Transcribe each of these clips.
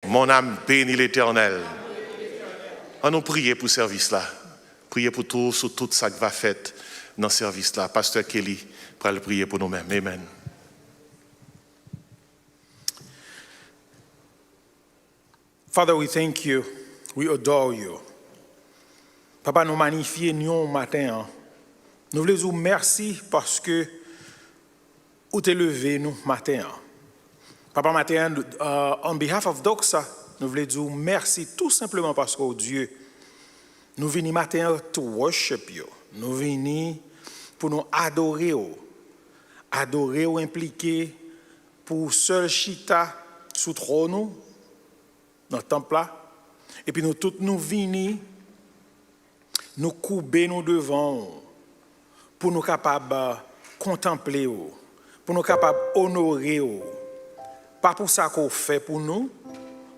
Mon âme bénit l'Éternel. On nous prier pour ce service-là. Prier pour tout, sur tout ça qui va faire dans ce service-là. Pasteur Kelly, pour le prier pour nous-mêmes. Amen. Father, we thank you. We adore you. Papa, nous magnifions nous matin. Nous voulons vous merci parce que vous t'es levé nous matin. Papa, matin, on behalf of Doxa, nous voulons vous merci tout simplement parce que Dieu, nous venons matin to worship you. Nous venons pour nous adorer. Adorer ou impliquer pour seul chita sous trône dans le temple là. Et puis nous tous nous venons, nous couper nous devant pour nous capables contempler, pour nous capables honorer. Pas pour ça qu'on fait pour nous,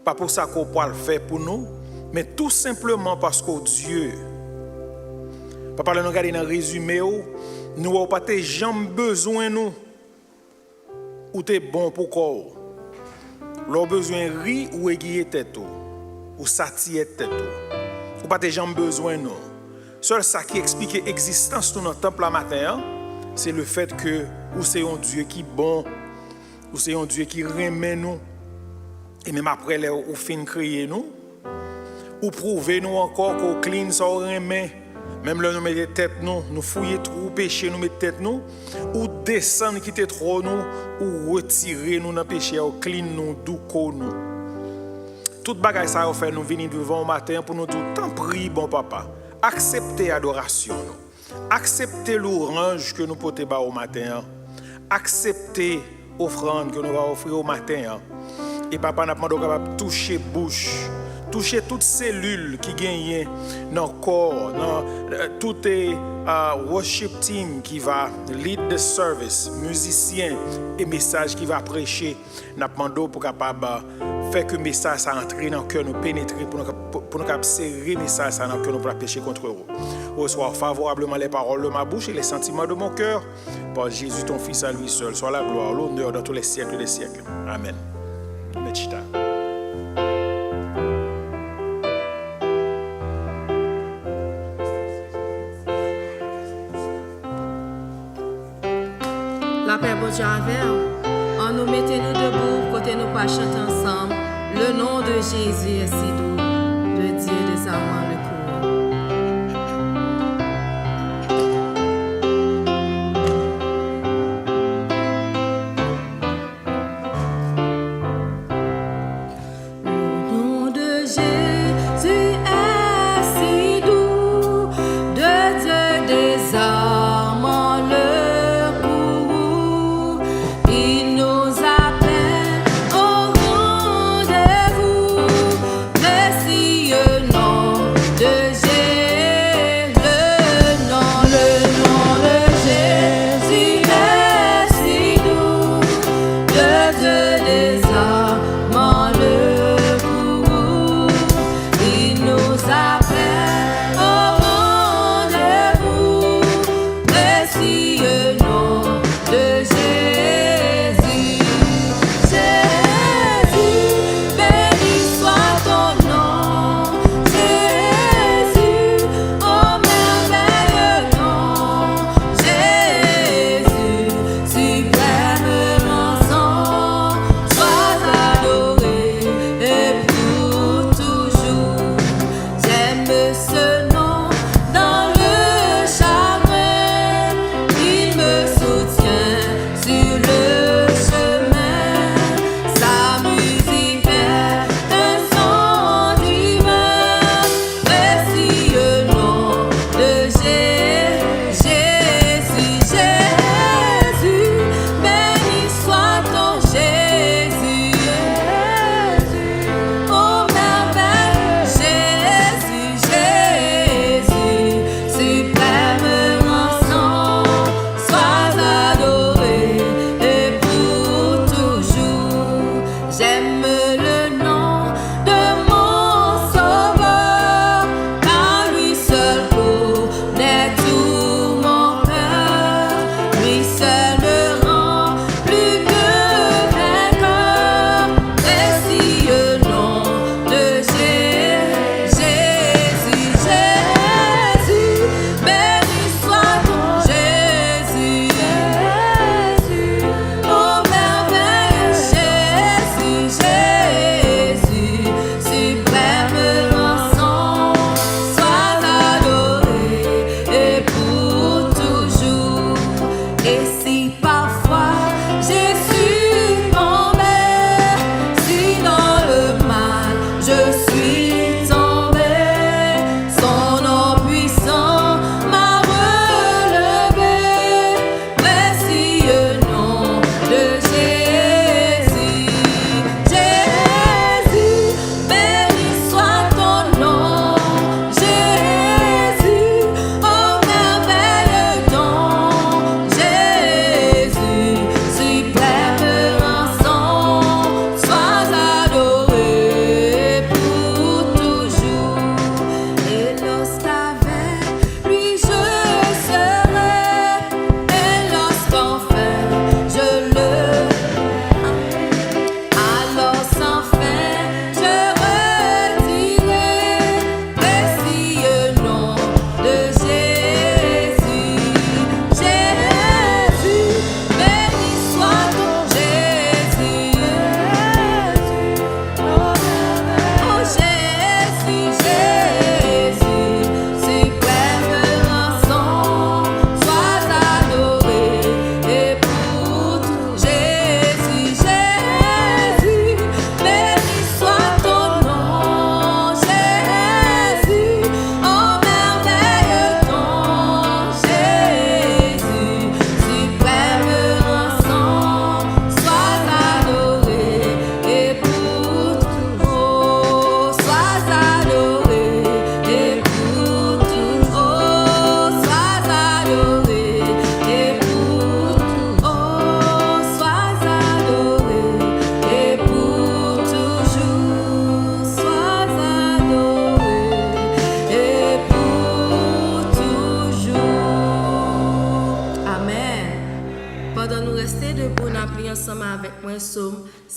pas pour ça qu'on peut le faire pour nous, mais tout simplement parce que Dieu, papa, nous regardons dans le résumé, nous n'avons pas jamais besoin nous, ou t'es bon pour quoi. Leur besoin ri ou aiguiller tête ou satire tête ou pas jamais besoin nous. Seul ça qui explique l'existence de notre temple la matin, c'est le fait que ou c'est un Dieu qui bon, ou c'est un Dieu qui remet nous et même après les ou fin créer nous ou prouver nous encore qu'on clean ça remet. Même là, nous mettons tête nous fouiller trop péché, nous mettons tête nous, ou descendre quitter trop nous, ou retirer nous dans péché, ou clean nous, douco nous. Tout bagage ça a fait nous venir devant au matin pour nous dire, tant prie, bon papa, acceptez l'adoration, acceptez l'orange que nous portons au matin, acceptez l'offrande que nous allons offrir au matin. Et papa n'a pas de toucher bouche. Toucher toutes cellules qui gagnent dans le corps, dans tout worship team qui va lead the service, musicien et message qui va prêcher. Nous demandons pour capable faire que le message ça entre dans le cœur, nous pénétrer pour nous capable serrer le message ça dans le cœur, nous pour pécher contre eux. Reçois favorablement les paroles de ma bouche et les sentiments de mon cœur par Jésus ton Fils à lui seul. Soit la gloire, l'honneur dans tous les siècles des siècles. Amen. Mechita. La paix bon Dieu avec en nous mettez-nous debout, côté nous pas chanter ensemble. Le nom de Jésus est si doux, de Dieu des amants le cours. Rendez-vous, le Sillon.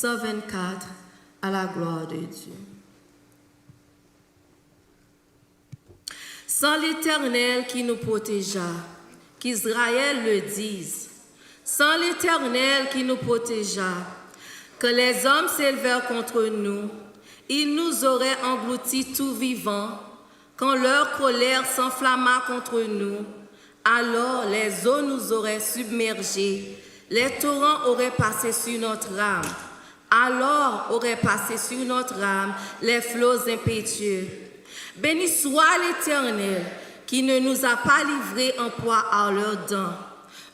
124, à la gloire de Dieu. Sans l'Éternel qui nous protégea, qu'Israël le dise, sans l'Éternel qui nous protégea, que les hommes s'élevèrent contre nous, ils nous auraient engloutis tout vivants, quand leur colère s'enflamma contre nous, alors les eaux nous auraient submergés, les torrents auraient passé sur notre âme, alors auraient passé sur notre âme les flots impétueux. Béni soit l'Éternel, qui ne nous a pas livrés en proie à leurs dents.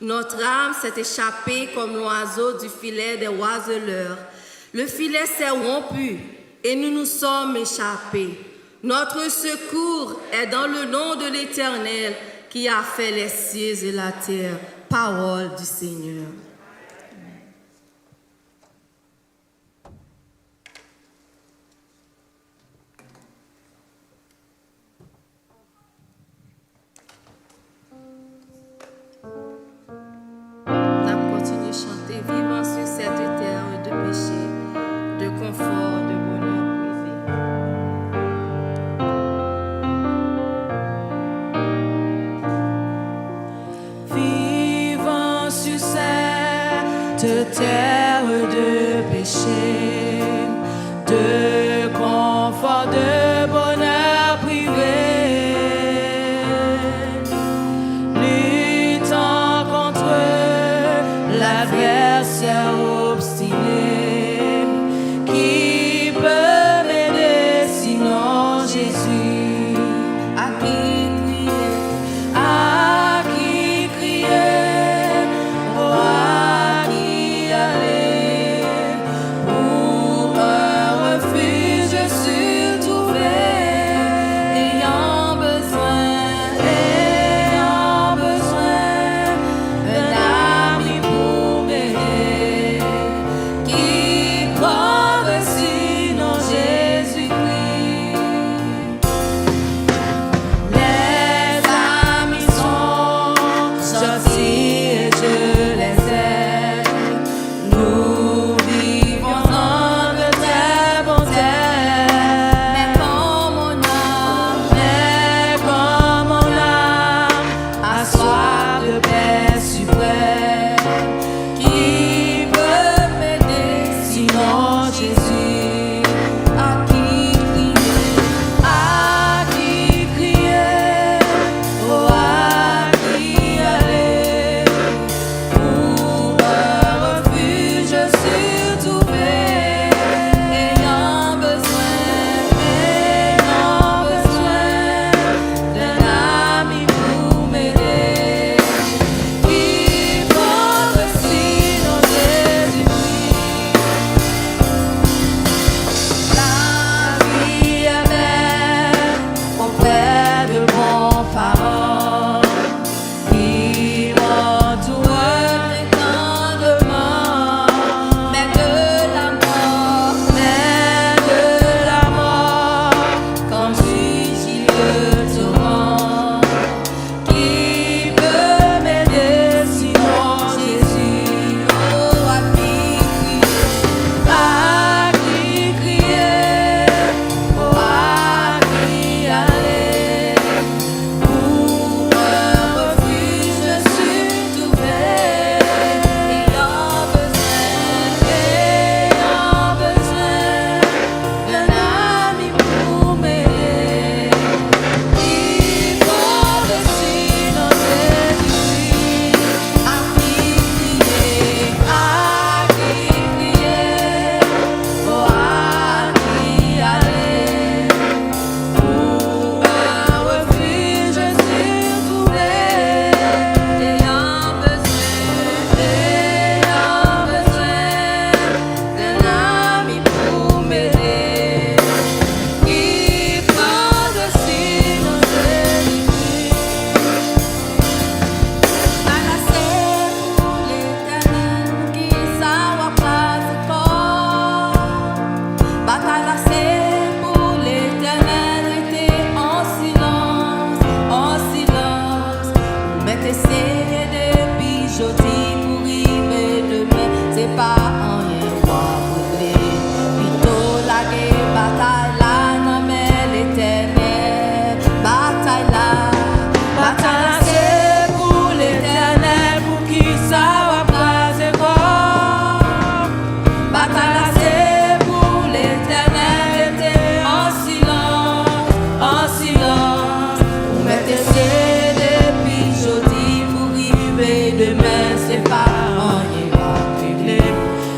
Notre âme s'est échappée comme l'oiseau du filet des oiseleurs. Le filet s'est rompu et nous nous sommes échappés. Notre secours est dans le nom de l'Éternel qui a fait les cieux et la terre. Parole du Seigneur. Vivant sur cette terre de péché, de confort, de bonheur privé. Vivant sur cette terre de péché, de confort, de bonheur privé. Luttant contre l'adversaire obstiné, qui peut m'aider sinon Jésus? À qui crier? À qui crier? Oh, à qui aller? Pour un refuge sûr trouvé, ayant besoin d'un ami pour m'aider, qui croirait sinon Jésus-Christ. Les amis sont gentils et je les aime. Nous vivons dans de très bons termes. Mais quand mon âme a soif de paix suprême, qui peut m'aider sinon Jésus? à qui crier? À qui crier? Oh, à qui aller? Pour un refuge sûr trouvé, ayant besoin d'un ami pour m'aider, qui prendrait sinon Jésus-Christ. La vie est belle auprès de bons parents, qui m'entourent fréquemment, mais de la mort, quand j'y le tourment, qui peut m'aider sinon Jésus? Oh, à qui crier? À qui crier? Oh, à qui aller? Pour un refuge sûr trouvé, ayant besoin d'un ami pour m'aider, qui croirait sinon Jésus-Christ? À qui crier? À qui crier? Oh, à qui aller? Pour un refuge sûr trouvé, ayant besoin d'un ami pour m'aider, qui prendrait sinon Jésus-Christ. Balancez pour l'Éternel, qui s'en pas encore. Balancez pour l'Éternel, restez en silence, en silence. Mettez essayé depuis jeudi pour arriver demain, c'est pas en rien quoi brûler. bataille là, non mais l'éternel. Bataille là, c'est pour l'éternel, pour qui ça va passer quoi. Bataille là, c'est pour l'éternel, était en silence. Pour mettre c'est depuis jeudi, pour arriver demain, c'est pas rien va régler.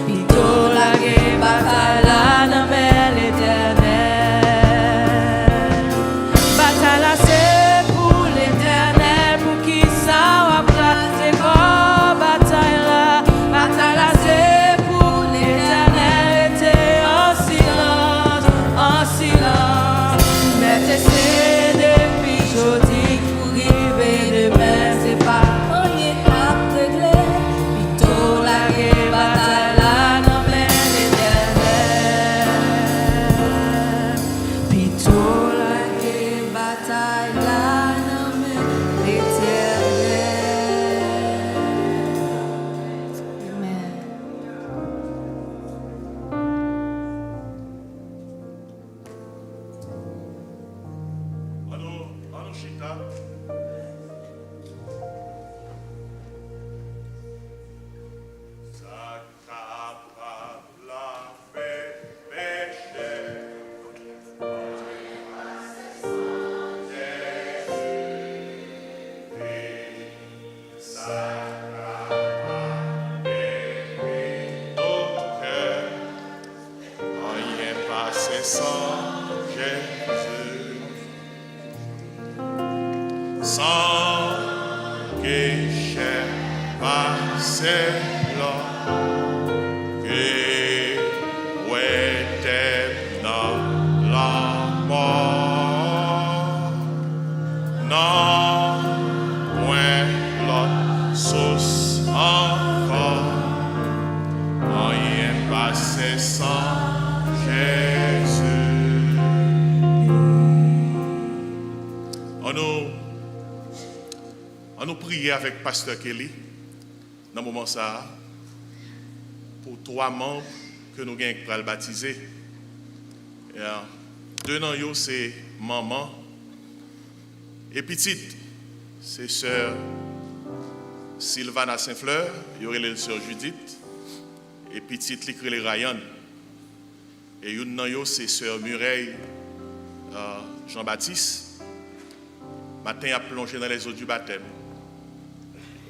Plutôt la guerre, bataille là, non mais l'éternel. Bataille là, c'est pour l'éternel, pour qui ça va passer quoi. Bataille là, c'est pour l'éternel, était en silence. Mettez c'est depuis jeudi, pour arriver demain, c'est pas rien à régler. Plutôt la guerre, bataille là, non mais l'éternel. Plutôt la guerre, bataille là, non mais l'éternel. Amen. Allons, Chita. Ça capable la fait pécher. Rien passé sans Jésus, sans guichet passé là, que ouais t'es dans la mort, non, point l'autre sauce encore, rien passé sans Jésus. On nous prier avec Pasteur Kelly dans le moment ça pour 3 membres que nous avons pour le baptiser. Deux dans eux c'est maman et petite c'est sœur Sylvana Saint-Fleur, il y aurait la sœur Judith et petite l'écrit Ryan. Et une dans eux c'est sœur Mireille Jean-Baptiste. Matin a plongé dans les eaux du baptême.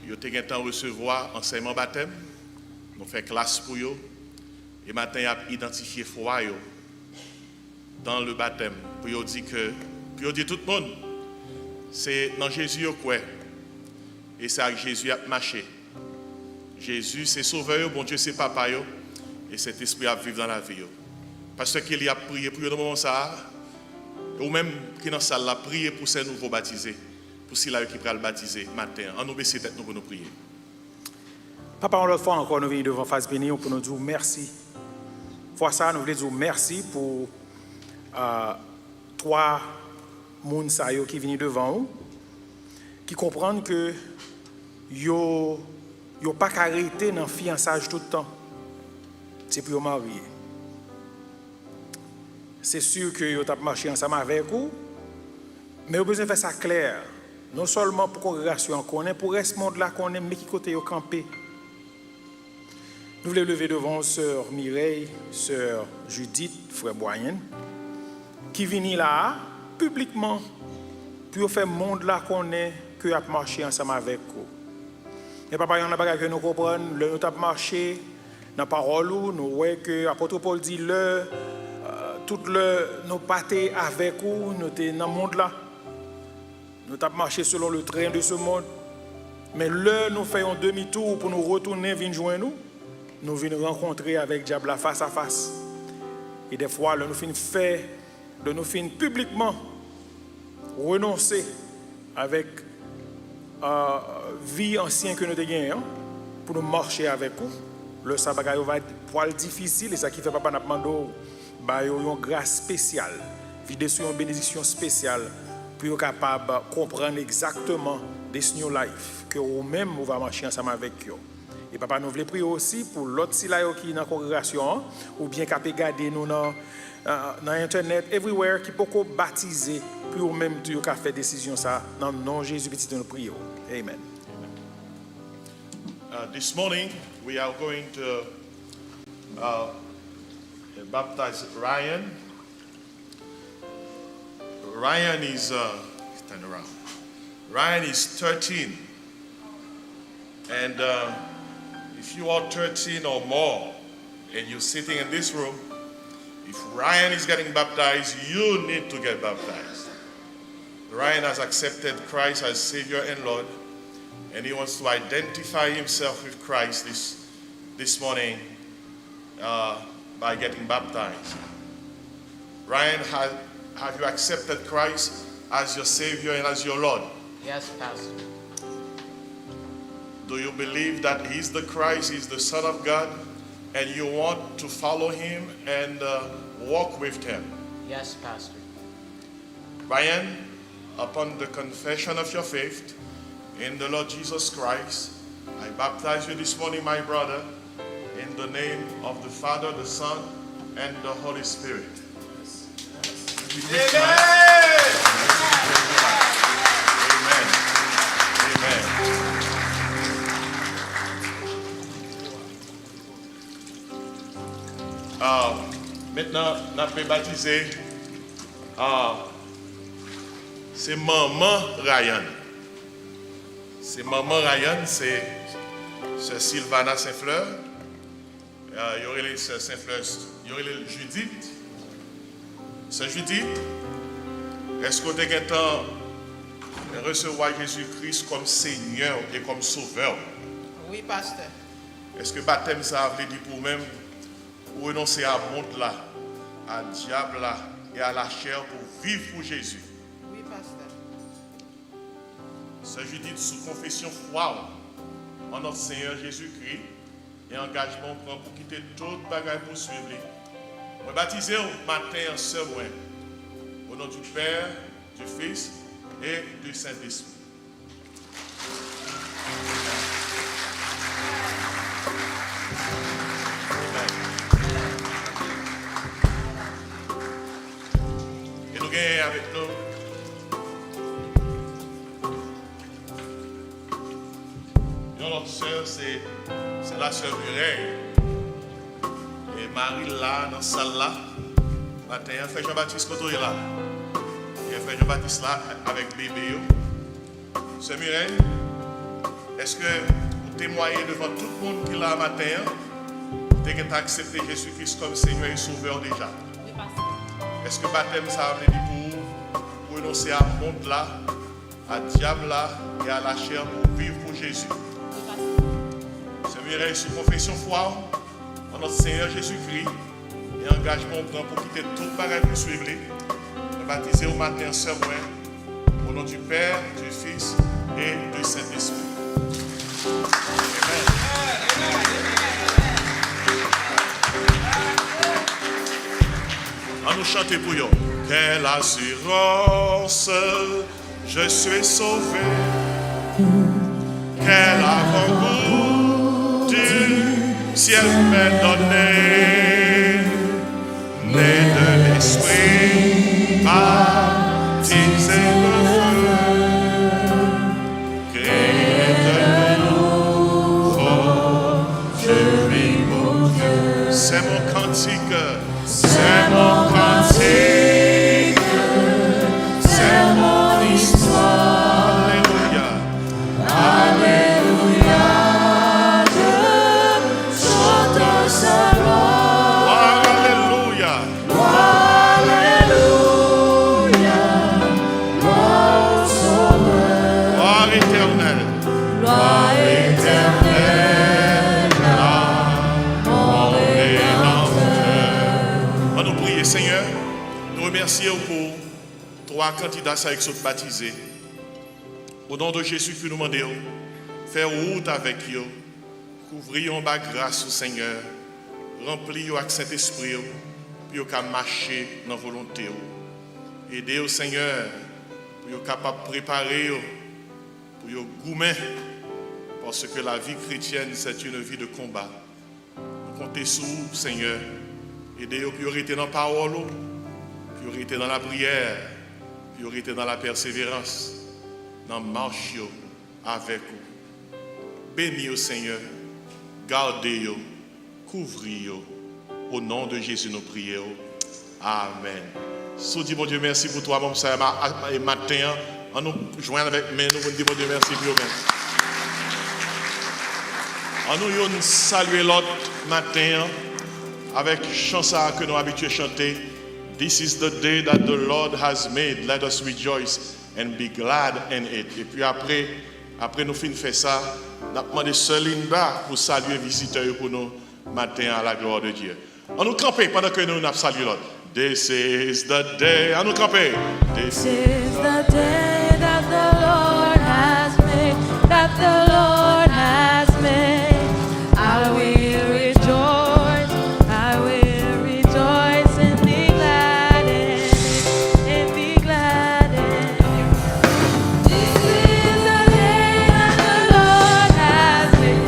Yo te gen temps recevoir enseignement baptême. Nous fait classe pour yo. Et matin a identifié foi yo dans le baptême. Pour yo dire que pour yo dire tout le monde c'est dans Jésus yo quoi. Et c'est avec Jésus a marché. Jésus c'est sauveur, bon Dieu c'est papa yo et cet esprit a vivre dans la vie yo. Parce qu'il a prié pour yo dans le moment ça. Ou même qui dans la salle a prié pour ces nouveaux baptisés. Pour ceux qui pourraient le baptiser matin. On nous baisse tête nous pour nous prier. Papa, une autre fois encore, nous venons devant Face Béni pour nous dire merci. Fois ça, nous voulons dire merci pour 3 personnes qui viennent devant nous, qui comprennent que yo pas arrêté dans le fiançage tout le temps. C'est pour marier. C'est sûr que vous avez marché ensemble avec vous, mais vous avez besoin de faire ça clair. Non seulement pour la congrégation qu'on est, pour le reste du monde là qu'on est, mais qui côté vous campé. Nous voulons lever devant sœur Mireille, sœur Judith, frère Boyen, qui viennent là publiquement pour faire le monde là qu'on est, que vous avez marché ensemble avec vous. Et papa, il y en a pas que nous comprenons, nous avons marché dans la parole, nous voyons que l'apôtre Paul dit tout nos pâtés avec vous, nous sommes dans le monde là. Nous avons marché selon le train de ce monde. Mais là, nous faisons demi-tour pour nous retourner, venir joindre nous. Nous venons rencontrer avec diable face à face. Et des fois, là, nous finissons publiquement renoncer avec vie ancienne que nous avons gagnée pour nous marcher avec vous. Le sabbat va être poil difficile et ça qui fait papa n'a demandé une grâce spéciale, vidéo sur une bénédiction spéciale pour être capable de comprendre exactement des new life que vous-même vous va marcher ensemble avec vous. Et papa, nous voulons prier aussi pour l'autre si là qui est dans la congrégation, ou bien qui a regardé nous dans Internet, everywhere, qui peut baptiser, puis ou même qui a fait décision ça, dans le nom de Jésus, petit nous prions. Amen. This morning, we are going to baptize Ryan. Ryan is, stand around. Ryan is 13. And if you are 13 or more, and you're sitting in this room, if Ryan is getting baptized, you need to get baptized. Ryan has accepted Christ as Savior and Lord, and he wants to identify himself with Christ this morning by getting baptized. Ryan, have you accepted Christ as your Savior and as your Lord? Yes, Pastor. Do you believe that he's the Christ, he's the Son of God, and you want to follow him and walk with him? Yes, Pastor. Ryan, upon the confession of your faith in the Lord Jesus Christ, I baptize you this morning, my brother, in the name of the Father, the Son, and the Holy Spirit. Amen. Amen. Maintenant, on a fait baptiser. C'est maman Ryan. C'est maman Ryan, c'est Sylvana Saint-Fleur. Il y aurait les Saint-Fleur, il y aurait les Judith. C'est Judith. Est-ce que tu as recevoir Jésus-Christ comme Seigneur et comme Sauveur? Oui, Pasteur. Est-ce que baptême ça veut dire pour même ou renoncer à monde là, à diable là et à la chair pour vivre pour Jésus? Oui, Pasteur. C'est Judith sous confession foi en notre Seigneur Jésus-Christ et engagement prend pour quitter toute bagaille pour suivre. Je vais baptiser au matin en ce mois au nom du Père, du Fils et du Saint-Esprit. Et nous gagnons avec nous notre soeur, c'est la soeur Mireille. Et Marie là, dans la salle là, matin, elle fait Jean-Baptiste Cotoy là. Et elle fait Jean-Baptiste là avec bébé. Soeur Mireille, est-ce que vous témoignez devant tout le monde qui est là matin, vous avez accepté Jésus-Christ comme Seigneur et Sauveur déjà? Oui, pasteur. Est-ce que baptême ça veut dire pour renoncer à monde là, à diable là et à la chair pour vivre pour Jésus? C'est sous confession foi en notre Seigneur Jésus-Christ et engagement prend pour quitter toute bagaille pour suivre les. Baptiser au matin ce mois au nom du Père, du Fils et du Saint-Esprit. Amen. On nous chante pour eux. Quelle assurance, je suis sauvé. Quel avant-goût du ciel m'est donné, né de l'esprit, baptisé de feu, créé de nouveau, je vis mon Dieu. C'est mon cantique, c'est mon cantique, c'est mon histoire. Alléluia. Alléluia. Seigneur, nous remercions pour trois candidats qui sont baptisés. Au nom de Jésus, nous demandons, faire route avec eux, couvrir ma grâce au Seigneur, remplir avec Saint-Esprit, pour qu'ils marcher dans la volonté. Aider au Seigneur, pour qu'ils soient capables de préparer, pour qu'ils goûter, parce que la vie chrétienne, c'est une vie de combat. Nous comptons sur vous, Seigneur. Aidez-nous priorité dans la parole, priorité dans la prière, priorité dans la persévérance, dans la marche avec vous. Bénis-vous, Seigneur. Gardez-vous, couvrez-vous. Au nom de Jésus, nous prions. Amen. Soudis, mon Dieu, merci pour toi, mon frère, et matin, on nous joint avec nous, nous disons, mon Dieu, merci pour vous. On nous saluer l'autre matin avec chanson que nous habitués à chanter. This is the day that the Lord has made. Let us rejoice and be glad in it. Et puis après nous finissons faire ça, nous avons demandé Linda pour saluer les visiteurs pour nous matin à la gloire de Dieu. On nous camper pendant que nous saluons l'autre. This is the day. On nous camper. This is the day that the Lord has made, that the Lord has made. I will rejoice, I will rejoice and be glad in it, and be glad in it. This is the day that the Lord has made.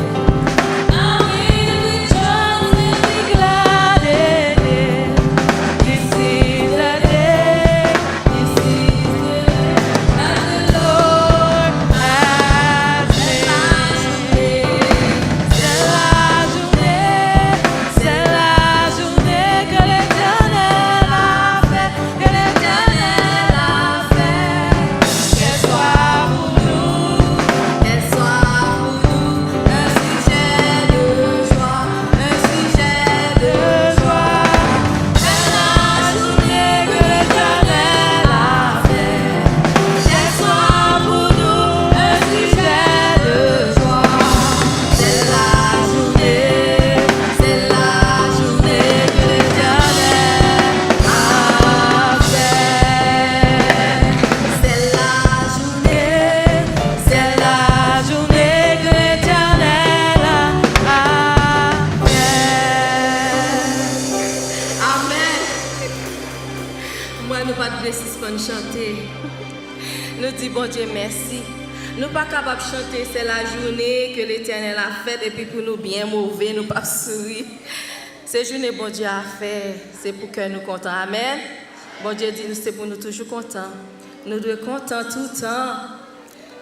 I will rejoice and be glad in it. This is the day, this is the day that the Lord has made. C'est la journée que l'Éternel a fait, que l'Éternel a fait. Qu'elle soit pour nous, qu'elle soit pour nous un sujet de joie, un sujet de joie. C'est la journée que l'Éternel a fait. Qu'elle soit pour nous un sujet de joie. C'est la journée que l'Éternel a fait. C'est la journée que l'Éternel a fait. Amen. Moi, nous pas de suspendre chanter. Nous disons, bon Dieu, merci. Nous pas capables de chanter, c'est la journée que l'Éternel a faite et puis pour nous bien mauvais, nous pas sourire. Cette journée, bon Dieu a fait, c'est pour que nous contents. Amen. Bon Dieu dit, c'est pour nous toujours contents. Nous devons être contents tout le temps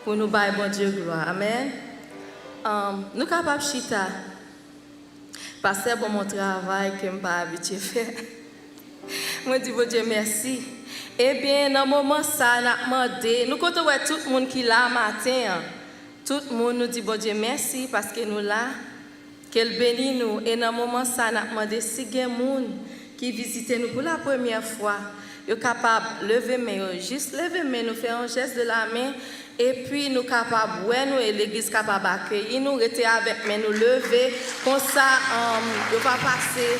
pour nous bailler, bon Dieu, gloire. Amen. Nous sommes capables de chita. Parce que c'est bon mon travail que je ne suis pas habitué à faire. Moi, je dis, bon Dieu, merci. Eh bien, dans le moment ça, nous avons demandé, nous comptons tout le monde qui est là matin. Tout le monde nous dit, bon Dieu, merci parce que nous là, qu'elle bénit nous. Et dans le moment ça, nous avons demandé si il y a des gens qui visitent nous pour la première fois, ils sont capables de lever main, juste lever main, nous faire un geste de la main. Et puis nous capables, ouais, nous et l'église capable d'accueillir, nous rester avec main, nous lever, comme ça, nous va passer.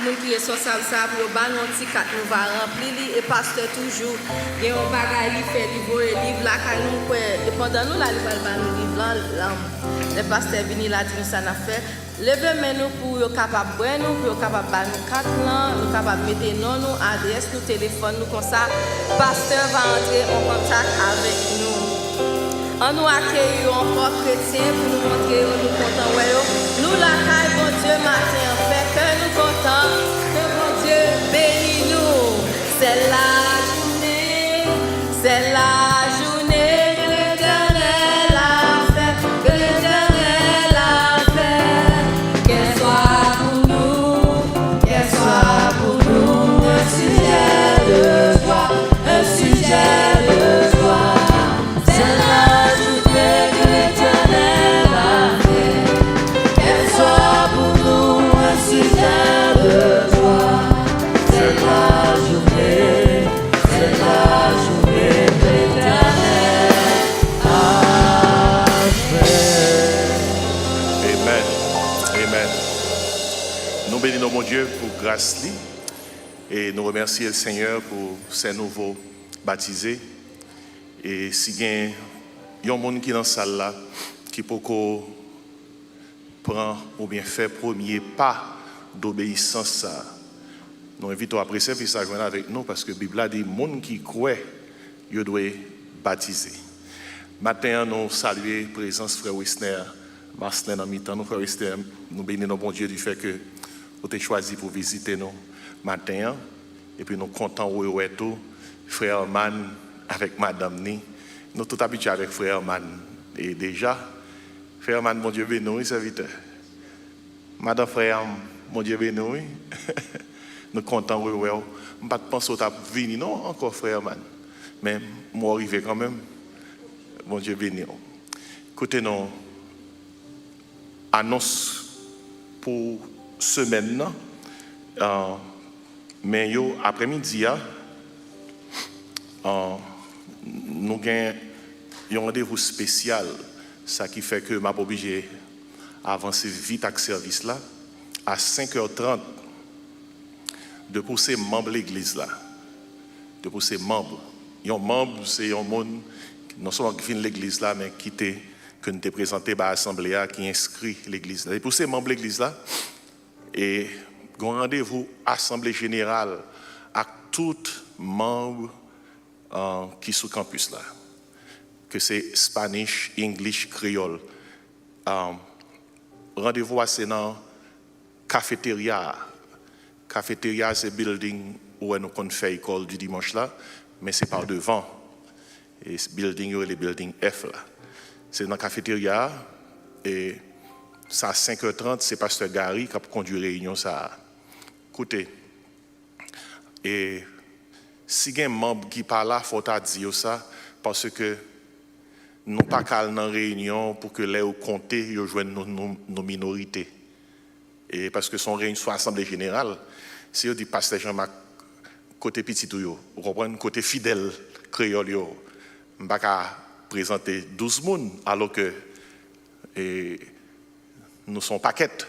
Nous qui sont responsable ça pour ba nous petit carte nous va remplir et pasteur toujours il un bagage il fait livre là quand nous et pendant nous là il va nous livre là le pasteur vini là dit nous ça n'a fait lever mais nous pour capable boire nous pour capable ba nous carte là nous capable mettre non nous adresse nous téléphone nous comme ça pasteur va entrer en contact avec nous. On nous accueille encore chrétiens pour nous montrer nous contents. Nous la caille, bon Dieu, matin, en fait que nous contents, que bon Dieu bénit nous. C'est la journée que l'Éternel a fait, que l'Éternel a fait. Qu'elle soit pour nous un sujet de joie, un sujet de joie. C'est la journée que l'Éternel a fait, qu'elle soit pour nous un sujet de joie. C'est la journée que l'Éternel a fait. Amen. Amen. Nous bénissons mon Dieu pour grâce et nous remercions le Seigneur pour ces nouveaux baptisés. Et si il y a un monde qui est dans cette salle là, qui peut prendre ou bien faire premier pas d'obéissance, nous invitons après ça à joindre avec nous parce que la Bible a dit que les gens qui croient, ils doivent baptiser. Maintenant, nous saluons la présence de Frère Wisner Marcelin en mi-temps, nous frères Esther, nous bénissons bon Dieu du fait que vous avez choisi pour visiter nous matin. Et puis nous comptons où est tout, frère Man avec madame Ni. Nous tous habitués avec frère Man. Et déjà, frère Man, bon Dieu béni, serviteur. Madame frère, bon Dieu béni. Nous comptons où est. Je ne pense pas que vous venir, non, encore frère Man. Mais moi arrivé quand même. Bon Dieu béni. Écoutez, nous annonce pour semaine, mais après-midi, nous avons un rendez-vous spécial, ça qui fait que je suis obligé d'avancer vite avec ce service là, à 5h30, de pousser membres de l'église là, de pousser membres. Un membre, c'est un monde non seulement qui vient de l'église là, mais qui était que nous avons présenté à l'Assemblée qui inscrit l'église là. Et pour ces membres de l'église là, et un rendez-vous Assemblée générale avec tous les membres qui sont sur le campus là, que c'est Spanish, English, créole. Rendez-vous c'est dans cafétéria. Cafétéria, c'est building où nous avons fait l'école du dimanche là, mais c'est par devant. Et ce building, c'est le building F là. C'est dans la cafétéria et ça à 5h30, c'est pasteur Gary qui a conduit la réunion ça. Écoutez, et si il y a un membre qui parle là, il faut dire ça parce que nous n'avons pas qu'à dans la réunion pour que les comptés rejoignent nos minorités. Et parce que son réunion soit assemblée générale, si on dit pasteur Jean-Marc, côté petit tout, vous comprenez, côté fidèle créole, on ne va pas présenter 12 personnes alors que nous sommes paquettes.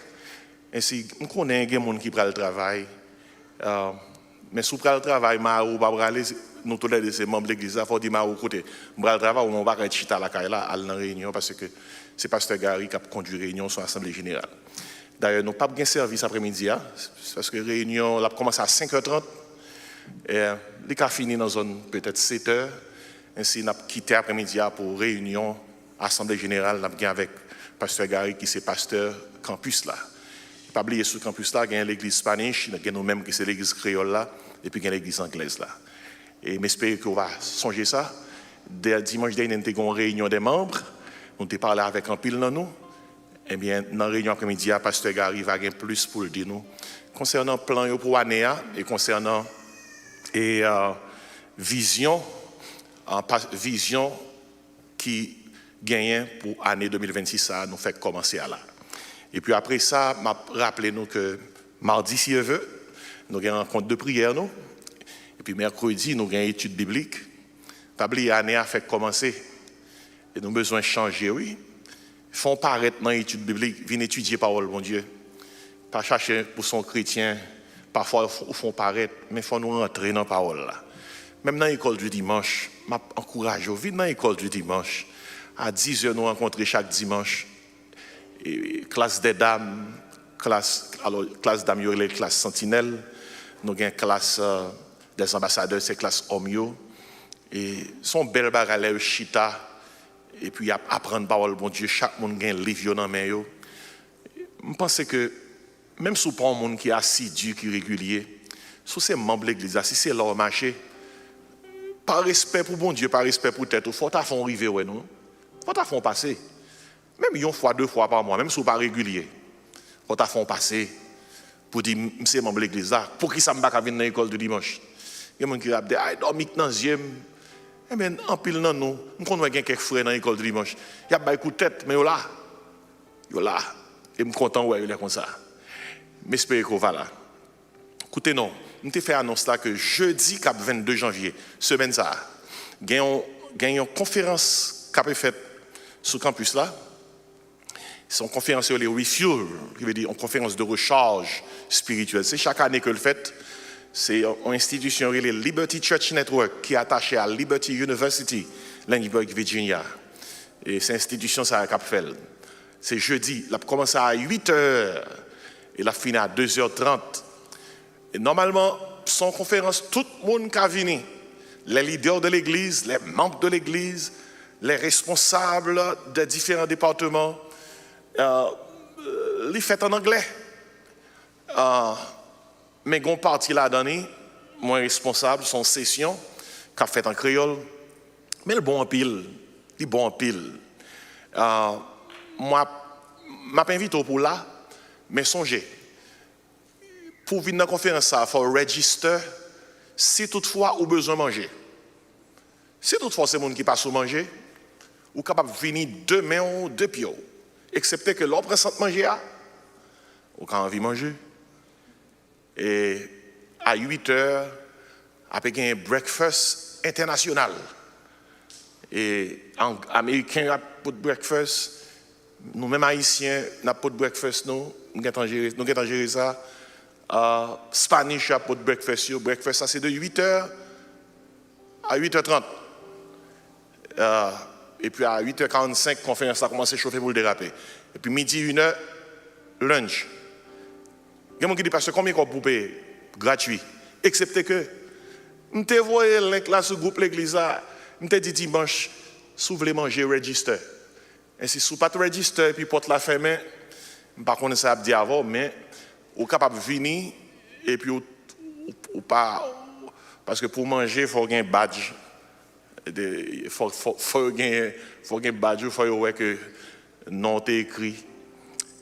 Ainsi, nous connaissons des gens qui prennent le travail, mais si vous prenez le travail, nous tous les deux membres de l'église, il faut dire que côté, nous prenons le travail, on va pas chita la caille là, à la réunion, parce que c'est pasteur Gary qui a conduit la réunion sur l'Assemblée générale. D'ailleurs, nous n'avons pas de service après-midi, parce que la réunion a commencé à 5h30, et les a fini dans une zone peut-être 7h. Ainsi, nous avons quitté l'après-midi pour réunion, Assemblée générale, nous avons avec pasteur Gary qui est pasteur campus là. Pas oublier sur le campus là, il y a l'église spanish, il y a nous-mêmes qui c'est l'église créole là, et puis il y a l'église anglaise là. Et j'espère qu'on va songer ça. Dès dimanche dernier, nous avons une réunion des membres, nous avons parlé avec un pile dans nous. Eh bien, dans la réunion après-midi, pasteur Gary va gagner plus pour le dire nous. Concernant le plan pour l'année et concernant et vision qui gagne pour l'année 2026, ça nous fait commencer à là. Et puis après ça, rappelez-nous que mardi, si Dieu veut, nous avons une rencontre de prière. Nous. Et puis mercredi, nous avons une étude biblique. Pas oublier, l'année a fait commencer. Et nous avons besoin de changer, oui. Font paraître dans l'étude biblique, viennent étudier la parole, mon Dieu. Pas chercher pour son chrétien, parfois ils font paraître, mais il faut nous rentrer dans la parole. Là. Même dans l'école du dimanche, je m'encourage, venez dans l'école du dimanche. À 10h, nous rencontrons chaque dimanche. Et classe des dames, classe dames, les classe sentinelle. Nous avons une classe des ambassadeurs, c'est classe homio. Et son bel bagarre, chita. Et puis apprendre parole, bon Dieu, chaque monde a un livre dans la main. Je pense que même si vous prenez un monde qui est assidu, qui est régulier, si c'est membre de l'église, si c'est leur marché, par respect pour bon Dieu, par respect pour tête, il faut faire arriver, ouais, non? Il faut faire passer. Même une fois, 2 fois par mois, même si vous n'êtes pas régulier, il faut faire passer pour dire, c'est membre de l'église, pour qui ça ne va pas venir dans l'école du dimanche. Il y a des gens qui disent, ah, dormi dans le deuxième. Eh bien, en pile, non, nous connaissons quelques frères dans l'école du dimanche. Il y a pas de tête, mais ils sont là. Et je suis content, ouais, il est comme ça. Mais j'espère qu'on va là. Écoutez, non, nous avons fait annonce là que jeudi, 22 janvier, semaine ça, il y a une conférence qui a été faite sur le campus là. C'est une conférence sur les refuel, qui veut dire une conférence de recharge spirituelle. C'est chaque année que le fait. C'est une institution, le Liberty Church Network, qui est attachée à Liberty University, Lynchburg, Virginia. Et cette institution, ça a fait. C'est jeudi. Elle a commencé à 8h et elle a fini à 2h30. Et normalement, son conférence, tout le monde qui a venu, les leaders de l'église, les membres de l'église, les responsables des différents départements, les fait en anglais. Mais gon parti là donné, moi responsable son session qu'a fait en créole. Mais le bon en pile, il bon en pile. Moi m'a pas invité pour là, mais songez. Pour venir dans la conférence ça, faut register si toutefois ou besoin de manger. Si toutefois c'est monde qui passe au manger, ou capable de venir demain ou deux pieds. Excepté que l'on prend sans manger, ou quand on envie de manger. Et à 8 heures, après un breakfast international. Et en américain, pour breakfast, nous-mêmes haïtiens, n'a pas de breakfast, nous avons géré ça. Spanish pour breakfast, breakfast ça c'est de 8h à 8h30. Et puis à 8h45, conférence a commencé à chauffer pour le déraper. Et puis midi, 1h, lunch. Il y a des gens qui disent, parce que combien qu'on peut payer gratuit? Excepté que, je te vois le link là sur le groupe l'église, je te dis dimanche, si vous voulez manger, register. Et si vous ne pas register, et puis porte la ferme, je ne sais pas si ça dit avant, mais vous êtes capable de venir, et puis ou pas, parce que pour manger, il faut un badge. Il faut un badge, il faut que non t'es écrit.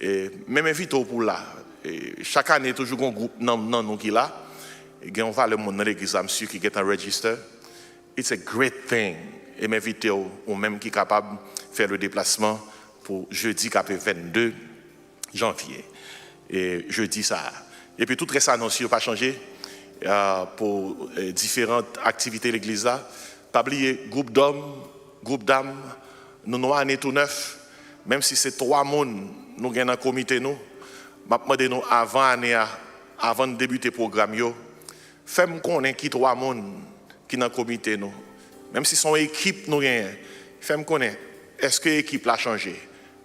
Et même invité pour là. Et chaque année, toujours un groupe non nous qui là. Et on va le monde dans l'église, monsieur qui est en register. It's a great thing. Et m'inviter ou même qui est capable de faire le déplacement pour jeudi 22 janvier. Et jeudi ça. Et puis tout reste annoncé, pas changé pour différentes activités de l'église là. Pas oublier groupe d'hommes, groupe dames, nous avons année tout neuf, même si c'est 3 personnes, nous avons un comité nous. Je demande nous avant année, avant de débuter le programme, faites-moi connaître qui 3 personnes qui sont dans le comité nous. Même si son équipe nous gagne, faites-moi connaître. Est-ce que l'équipe a changé?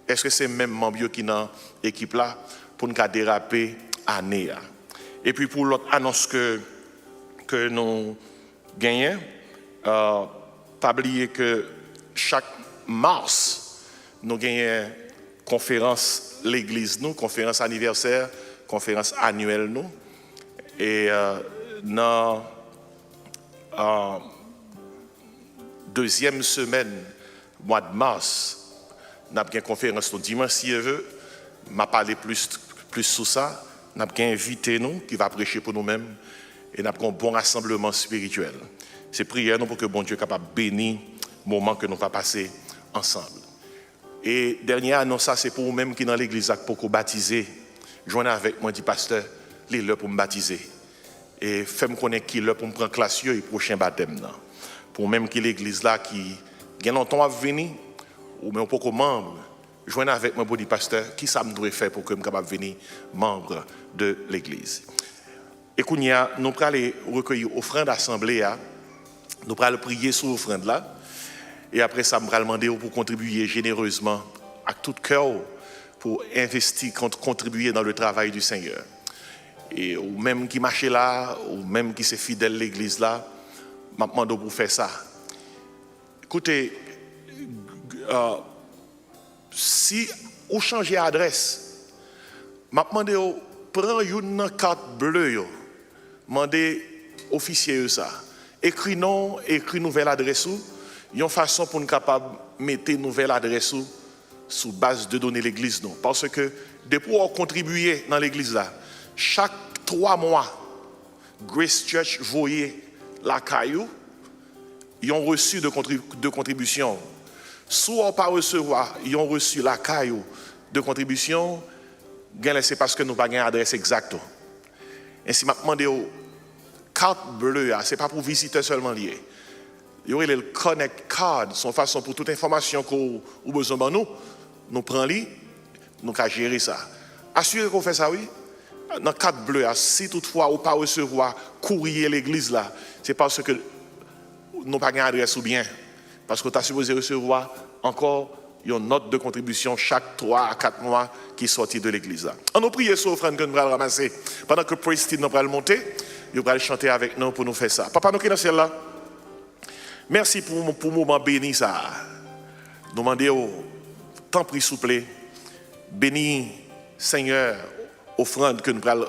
Est-ce que c'est même membre qui est dans l'équipe là pour nous déraper année? Et puis pour l'autre annonce que nous gagnons, pas oublier que chaque mars, nous gagnons une conférence l'église, nous, conférence anniversaire, conférence annuelle, nous. Et dans la deuxième semaine, mois de mars, nous avons une conférence le dimanche, si je veux. Je vais parler plus sur ça. Nous avons invité nous qui va prêcher pour nous-mêmes et nous avons un bon rassemblement spirituel. C'est prière nous pour que bon Dieu soit capable de bénir le moment que nous allons passer ensemble. Et dernière annonce, c'est pour vous-même qui dans l'église pour vous baptiser. Joignez avec moi, dit pasteur, les l'heure pour me baptiser. Et faites-moi connaître qui l'heure pour me prendre classe et prochain baptême. Pour même qui l'église là qui a longtemps à venir, ou même pour que membre, joignez avec moi, dit pasteur, qui ça me doit faire pour que je sois capable de venir membre de l'église. Et qu'on y a, nous allons recueillir offrande d'assemblée. Nous allons prier sur l'offrande là. Et après ça, je vais demander pour contribuer généreusement à tout cœur pour investir, contribuer dans le travail du Seigneur. Et ou même qui marche là, ou même qui est fidèle à l'église là, je demande pour faire ça. Écoutez, si vous changez d'adresse, je demande prendre une carte bleue, demandez officier ça. Écris non, écris nouvelle adresse. Il y a une façon pour nous capable de mettre une nouvelle adresse sous base de données l'église. Parce que depuis qu'on contribuer dans l'église là, chaque 3 mois, Grace Church voyait la caillou, ils ont reçu de contributions. Soit pas recevoir, ils ont reçu la caillou de contributions, c'est parce que nous n'avons pas d'adresse exacte. Ainsi, je demande aux carte bleue, ce n'est pas pour visiteurs seulement liés. Il y aurait le Connect Card, son façon pour toute information qu'on a besoin de nous prenons, nous allons gérer ça. Assurez qu'on fait ça, oui. Dans la carte bleue, si toutefois on ne pas recevoir courrier l'église là, c'est parce que nous n'avons pas d'adresse ou bien. Parce que tu as supposé recevoir encore une note de contribution chaque 3 à 4 mois qui est sortie de l'église là. On nous prie sur l'offrande que nous allons ramasser. Pendant que Praise Team nous va le monter, il va chanter avec nous pour nous faire ça. Papa, nous qui est dans le ciel là, merci pour le moment béni ça. Nous demandons, tant pris s'il vous plaît, Bénis, Seigneur, offrande que nous allons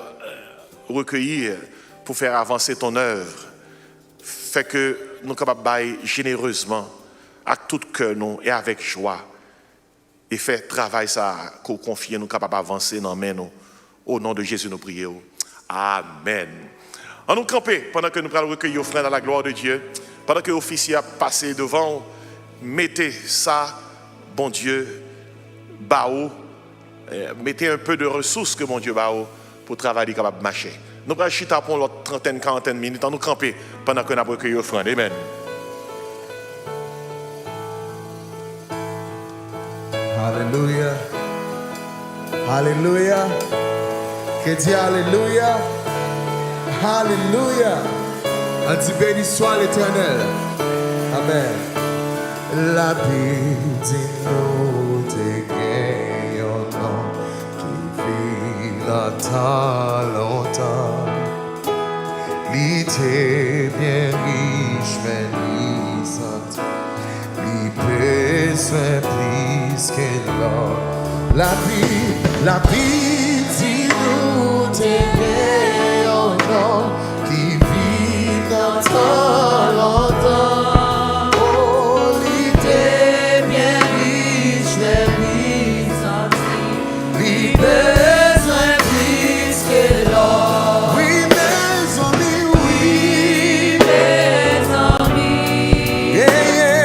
recueillir pour faire avancer ton œuvre. Fait que nous sommes capables de bailler généreusement, à tout cœur nous et avec joie. Et faire travail ça, qu'on confie, nous sommes capables d'avancer dans nous. Au nom de Jésus, nous prions. Amen. On nous camper pendant que nous allons recueillir offrande à la gloire de Dieu. Pendant que l'officier a passé devant, mettez ça, bon Dieu, bao. Mettez un peu de ressources que mon Dieu bao pour travailler capable de marcher. Nous allons chuter pour l'autre 30-40 minutes, on nous camper pendant que nous allons recueillir offrande. Amen. Alléluia. Alléluia. Que Dieu alléluia. Alléluia. On dit béni soit l'Éternel. Amen. La vie nous te gagnons qui vit longtemps. L'ité bien riche mais lisante. Besoin plus que l'or. La vie dit nous t'aimer au nom qui vit dans ton longtemps. Oh, l'idée bien riche, les mis besoin plus que l'or. Oui, mes amis, oui, mes amis. Yeah, yeah.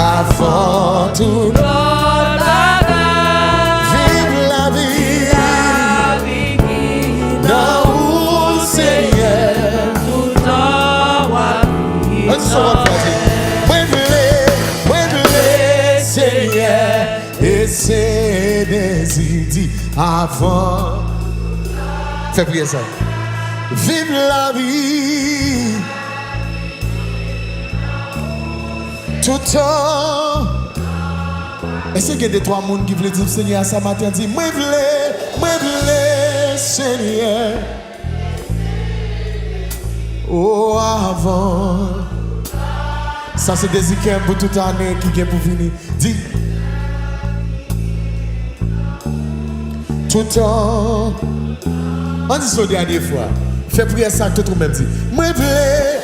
avant tout. Vive la vie dans le Seigneur. Moi voulais Seigneur et c'est désirs dit avant. Fais prier ça. Vive la vie tout temps. Est-ce qu'il y a des trois mondes qui veulent dire Seigneur ce matin? Dit moi voulais Seigneur. Oh avant. Ça c'est des équipes pour toute année qui vient pour venir. Dis. Tout temps. On dit ça la dernière fois. Fais prier ça que tout le monde dit. Moi voulais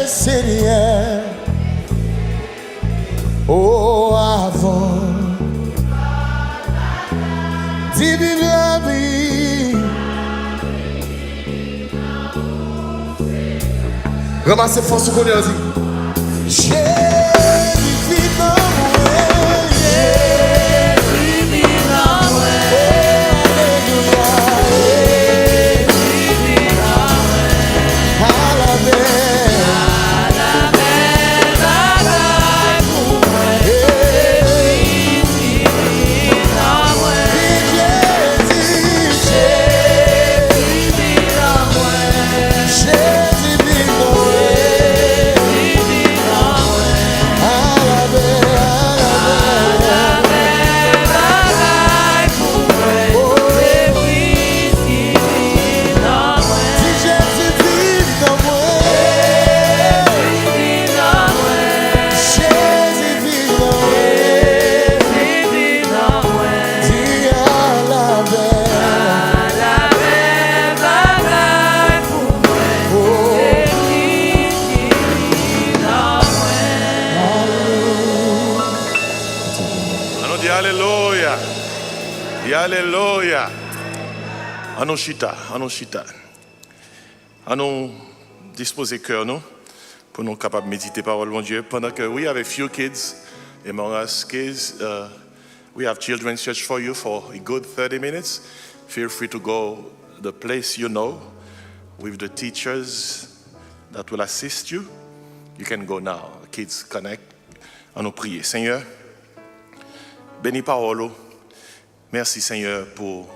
Seigneur. Oh avant. Dis vive la vie. Ramassez force qu'on a dit. Jésus vit dans moi. Jésus vit dans moi. Alléluia. Allons chita. Allons disposer cœur nous pour nous capables de méditer parole de Dieu pendant que we have a few kids among us. Kids, we have children's church for you for a good 30 minutes. Feel free to go the place you know with the teachers that will assist you. You can go now. Kids, connect. Allons prier. Seigneur, bénis parole. Merci Seigneur pour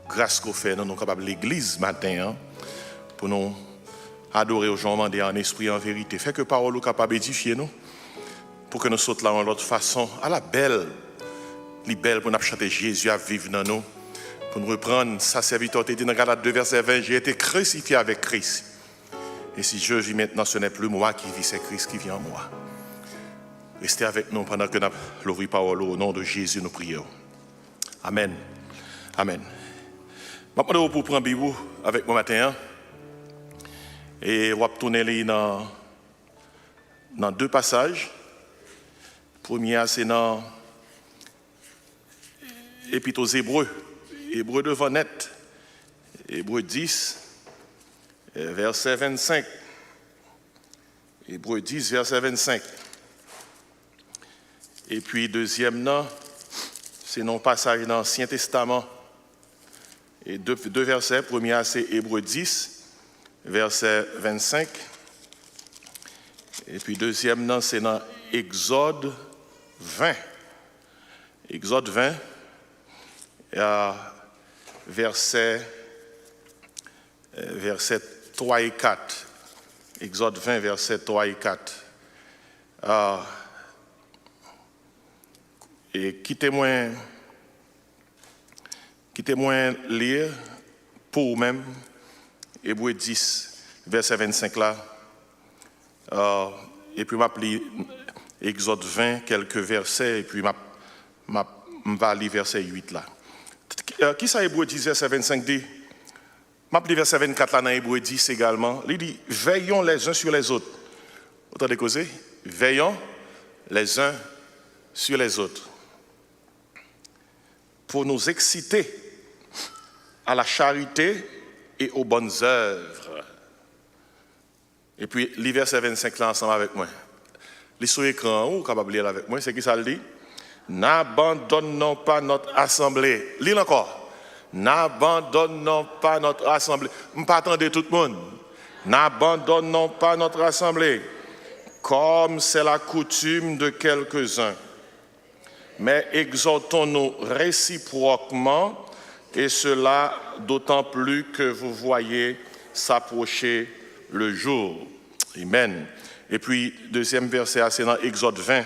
grâce qu'on fait nous capables l'église matin pour nous adorer au jour demander en esprit en vérité. Fait que parole capable d'édifier nous pour que nous saute là en l'autre façon à la belle pour nous chanter Jésus à vivre dans nous pour nous reprendre sa serviteur dit dans Galates 2 verset 20 j'ai été crucifié avec Christ. Et si je vis maintenant ce n'est plus moi qui vis c'est Christ qui vit en moi. Restez avec nous pendant que nous l'ouvrons parole au nom de Jésus nous prions. Amen. Amen. Maintenant, pour prendre Bible avec moi matin. Et on va tourner dans deux passages. Premier, c'est dans l'Épître aux Hébreux. Hébreux devant net. Hébreux 10, verset 25. Hébreux 10, verset 25. Et puis, deuxième, c'est non passage dans l'Ancien Testament. Et deux versets. Premier, c'est Hébreux 10, verset 25. Et puis deuxième, c'est dans Exode 20. Exode 20, verset 3 et 4. Exode 20, verset 3 et 4. Et quittez-moi lire pour vous-même Hébreux 10, verset 25 là. Et puis m'appeler Exode 20, quelques versets, et puis m'a lire verset 8 là. Qui ça Hébreux 10, verset 25 dit? M'appeler verset 24 là dans Hébreux 10 également. Il dit, veillons les uns sur les autres. Vous entendez causer? Veillons les uns sur les autres. Pour nous exciter à la charité et aux bonnes œuvres. Et puis, le verset 25 là ensemble avec moi. Les sur écran, ou capable de lire avec moi, c'est qui ça le dit? N'abandonnons pas notre assemblée. Lis encore. N'abandonnons pas notre assemblée. Je ne pas attendre tout le monde. N'abandonnons pas notre assemblée, comme c'est la coutume de quelques-uns. Mais exhortons-nous réciproquement, et cela d'autant plus que vous voyez s'approcher le jour. Amen. Et puis, deuxième verset, c'est dans Exode 20.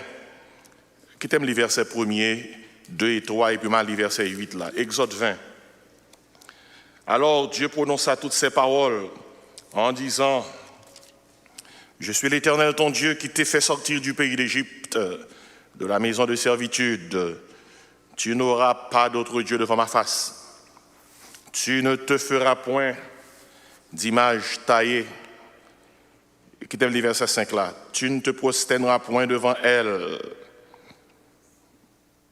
Qui t'aime les versets 1er, 2 et 3, et puis mal les versets 8 là. Exode 20. Alors Dieu prononça toutes ces paroles en disant, je suis l'Éternel ton Dieu qui t'ai fait sortir du pays d'Égypte, de la maison de servitude. Tu n'auras pas d'autre Dieu devant ma face. Tu ne te feras point d'image taillée. Qui t'aime les versets 5 là. Tu ne te prosterneras point devant elle.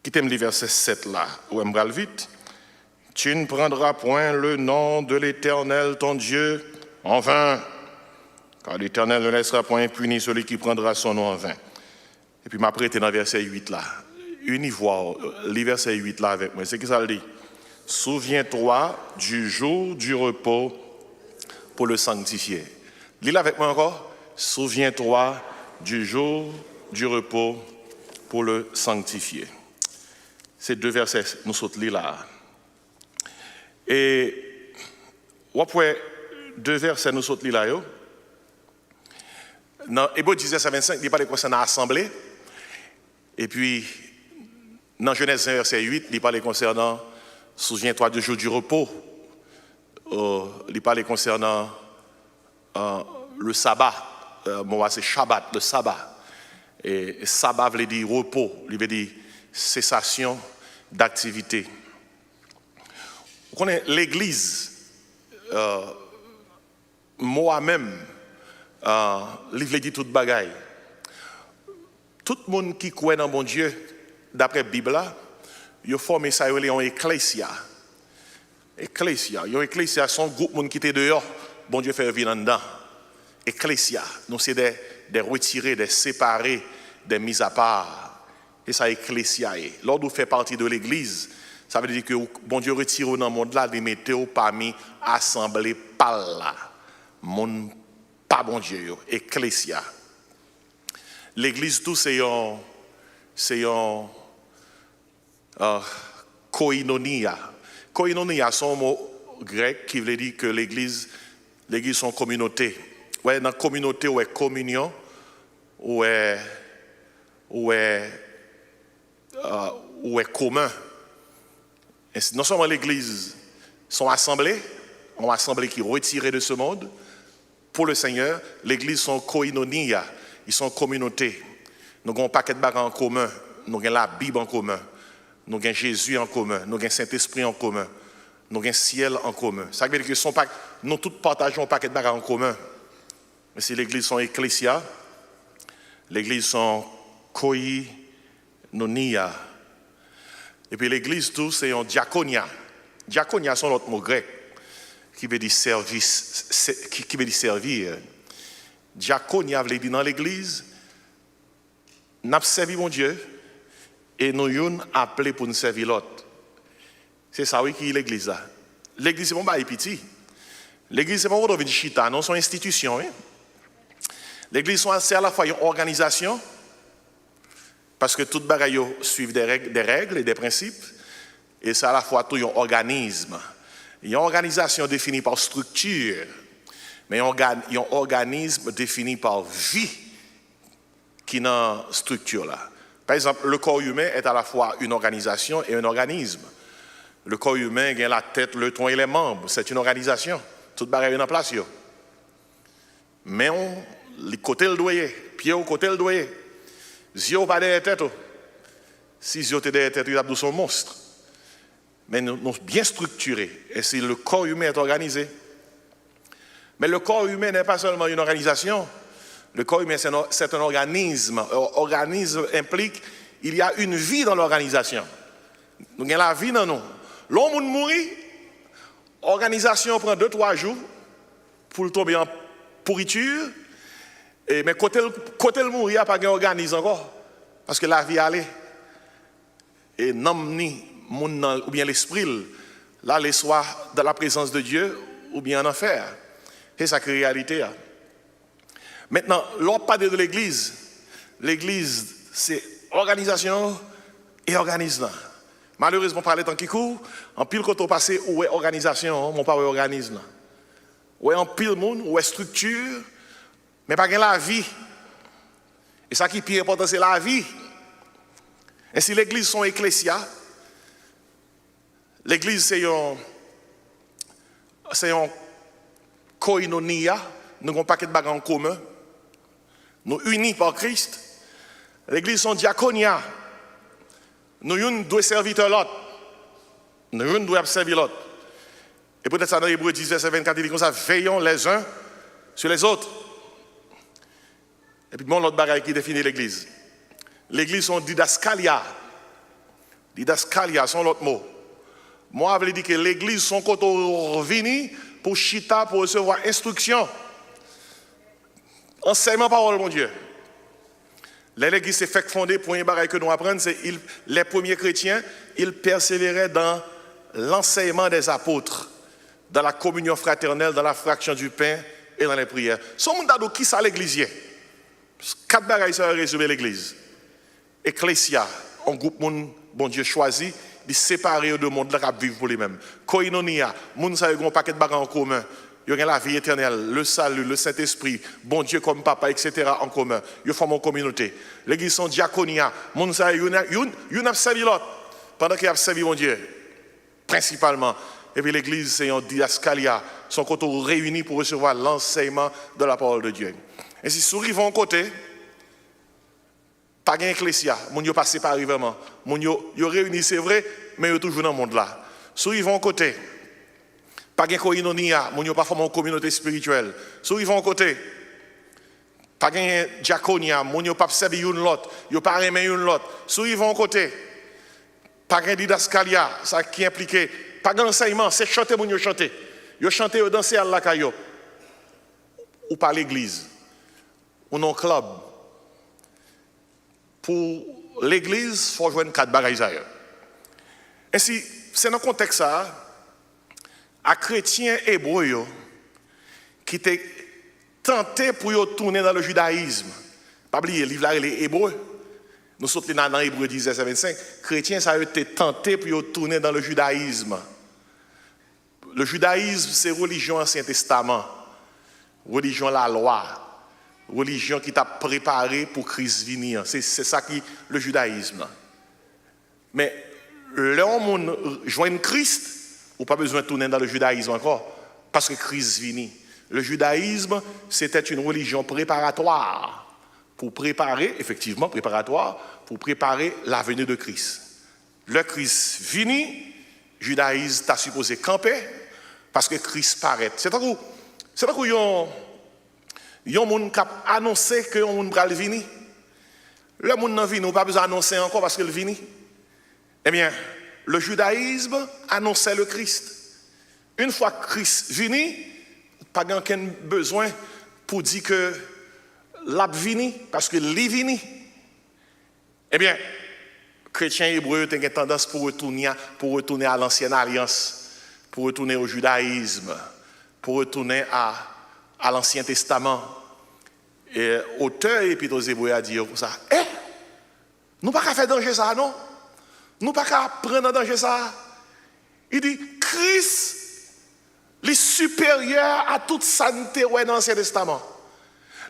Qui t'aime les versets 7 là. Ou m'bral vite. Tu ne prendras point le nom de l'Éternel ton Dieu en vain. Car l'Éternel ne laissera point impuni celui qui prendra son nom en vain. Et puis m'apprête dans verset 8 là. Univoire, les versets 8 là avec moi. C'est qui ça le dit? Souviens-toi du jour du repos pour le sanctifier. Lis-le avec moi encore. Souviens-toi du jour du repos pour le sanctifier. Ces deux versets, nous sommes là. Et, après deux versets, nous sommes là. Dans Hébreux 19 à 25, il parle concernant l'assemblée. Et puis, dans Genèse 1, verset 8, il parle concernant souviens-toi du jour du repos. Il parle concernant le sabbat. Moi, c'est Shabbat, le sabbat. Et sabbat veut dire repos, il veut dire cessation d'activité. Vous connaissez l'église, moi-même, il veut dire toute bagaille. Tout le monde qui croit dans bon Dieu, d'après la Bible, il forme ça en ecclésia. Ecclésia. Une ecclésia, c'est un groupe de monde qui était dehors, bon Dieu fait vivre dedans. Ecclésia, nous c'est des retirés, des séparés, des mis à part. Et ça, ecclésia. Lors où fait partie de l'église, ça veut dire que bon Dieu retire dans le monde là, des météos parmi assemblés par là. Monde pas bon Dieu, ecclésia. L'église tout c'est un koinonia. Koinonia, c'est un mot grec qui veut dire que l'église c'est une communauté. Ouais, dans la communauté où est communion, où est commun. Et non seulement l'église, sont assemblées, une assemblée qui est retirée de ce monde. Pour le Seigneur, l'église sont koinonia, ils sont communauté. Nous avons un paquet de bagages en commun, nous avons la Bible en commun, nous avons Jésus en commun, nous avons le Saint-Esprit en commun, nous avons le ciel en commun. Ça veut dire que nous tous partageons un paquet de bagages en commun. Mais si l'église sont ecclésia, l'église sont koinonia. Et puis l'église tout c'est un diaconia. Diaconia c'est l'autre mot grec qui veut dire service, qui veut dire servir. Diaconia veut dire dans l'église, nous avons servi mon Dieu et nous sommes appelés pour nous servir l'autre. C'est ça oui qui est l'église là. L'église c'est pas petit. L'église c'est pas pour venir chita, non, c'est une institution. Hein? L'église c'est à la fois une organisation, parce que tout bagaille suivent des règles et des principes, et c'est à la fois tout un organisme. Il y a une organisation définie par structure, mais il y a un organisme défini par vie qui est dans la structure là. Par exemple, le corps humain est à la fois une organisation et un organisme. Le corps humain a la tête, le tronc et les membres, c'est une organisation. Tout bagaille est en place. Mais les côtés le doyer, pied au côté le doyer. Zio pas derrière tête. Si Zio était derrière tête, il a dit son monstre. Mais nous sommes bien structurés. Et si le corps humain est organisé. Mais le corps humain n'est pas seulement une organisation. Le corps humain, c'est un organisme. Organisme implique il y a une vie dans l'organisation. Nous avons la vie dans nous. L'homme mourit, l'organisation prend 2-3 jours pour tomber en pourriture. Mais côté le mourir, il n'y a pas d'organisme encore. Parce que la vie allait. Et non ni moun ou bien l'esprit, là, les soit dans la présence de Dieu ou bien en enfer. C'est ça qui est la réalité. Maintenant, l'autre parle de l'église. L'église, c'est organisation et organisme. Malheureusement, par les temps qui courent, en pile quand on passe où est organisation, mon pas où est organisme. Où est en pile monde, où est structure, mais pas la vie. Et ça qui est plus important, c'est la vie. Et si l'église sont ecclésia, l'église c'est un koinonia, nous avons un paquet de bagages en commun, nous unis par Christ. L'église sont diaconia, nous doit servir l'autre, nous doit servir l'autre. Et peut-être ça dans Hébreux 10, verset 24, il dit comme ça, veillons les uns sur les autres. Et puis bon, l'autre bagaille qui définit l'église. L'église sont didascalia. Didascalia, sont l'autre mot. Moi, je veux dire que l'église sont quand on vient pour chita, pour recevoir instruction. Enseignement parole, mon Dieu. L'église s'est fait fonder pour un bagaille que nous apprenons, c'est les premiers chrétiens, ils persévéraient dans l'enseignement des apôtres, dans la communion fraternelle, dans la fraction du pain et dans les prières. Son monde a qui ça l'église? 4 bagailles ça résumer l'église. Ecclésia, un groupe monde bon Dieu choisi, de séparer de monde là qui vivre pour lui-même. Koinonia, monde ça un paquet de bagages en commun. Il y a la vie éternelle, le salut, le Saint-Esprit, bon Dieu comme papa, etc. en commun. Ils forment une communauté. L'église sont diaconia, monde ça une a servi l'autre pendant qu'il a servi mon Dieu principalement. Et puis l'église c'est un diascalia, sont côté réunis pour recevoir l'enseignement de la parole de Dieu. Et si souris vont côté pas gain ecclésia, mon yo pas séparé vraiment. Mon yo réunis c'est vrai, mais yo toujours dans le monde là. Souris vont côté pas gain koinonia, mon yo pas former une communauté spirituelle. Souris vont côté pas gain diaconia, mon yo pas servir une l'autre, yo pas aimer une l'autre. Souris vont côté pas gain didascalia, ça qui implique pas gain enseignement, c'est chanter mon yo chanter. Yo chanter yo danser à la caillou. Ou pas l'église. Ou non club. Pour l'église, il faut jouer 4 bagages ailleurs. Ainsi, c'est dans le contexte ça, à chrétiens hébreux qui étaient tentés pour tourner dans le judaïsme. Pas oublier, le livre là, il est hébreu. Nous sommes dans Hébreux 10, verset 25. Chrétiens, ça a été tenté pour tourner dans le judaïsme. Le judaïsme, c'est religion Ancien Testament, religion la loi. Religion qui t'a préparé pour Christ venir. C'est ça qui le judaïsme. Mais l'homme joint Christ, ou pas besoin de tourner dans le judaïsme encore, parce que Christ vient. Le judaïsme, c'était une religion préparatoire pour préparer, effectivement préparatoire, pour préparer la venue de Christ. Le Christ vient, judaïsme t'a supposé camper, parce que Christ paraît. C'est un coup, il y a des gens qui ont annoncé que les gens va venir. Le monde n'a pas pas besoin d'annoncer encore parce qu'il vient. Eh bien, le judaïsme annonçait le Christ. Une fois que Christ vient, pas aucun besoin pour dire que l'ab vini parce que l'y vini. Eh bien, chrétiens hébreux ont tendance pour retourner à l'ancienne alliance, pour retourner au judaïsme, pour retourner à l'Ancien Testament. Et auteur épître aux Hébreux a dit ça. Nous pas qu'à faire danger ça, non? Nous pas qu'à prendre danger ça. Il dit Christ est supérieur à toute sainteté dans l'Ancien Testament.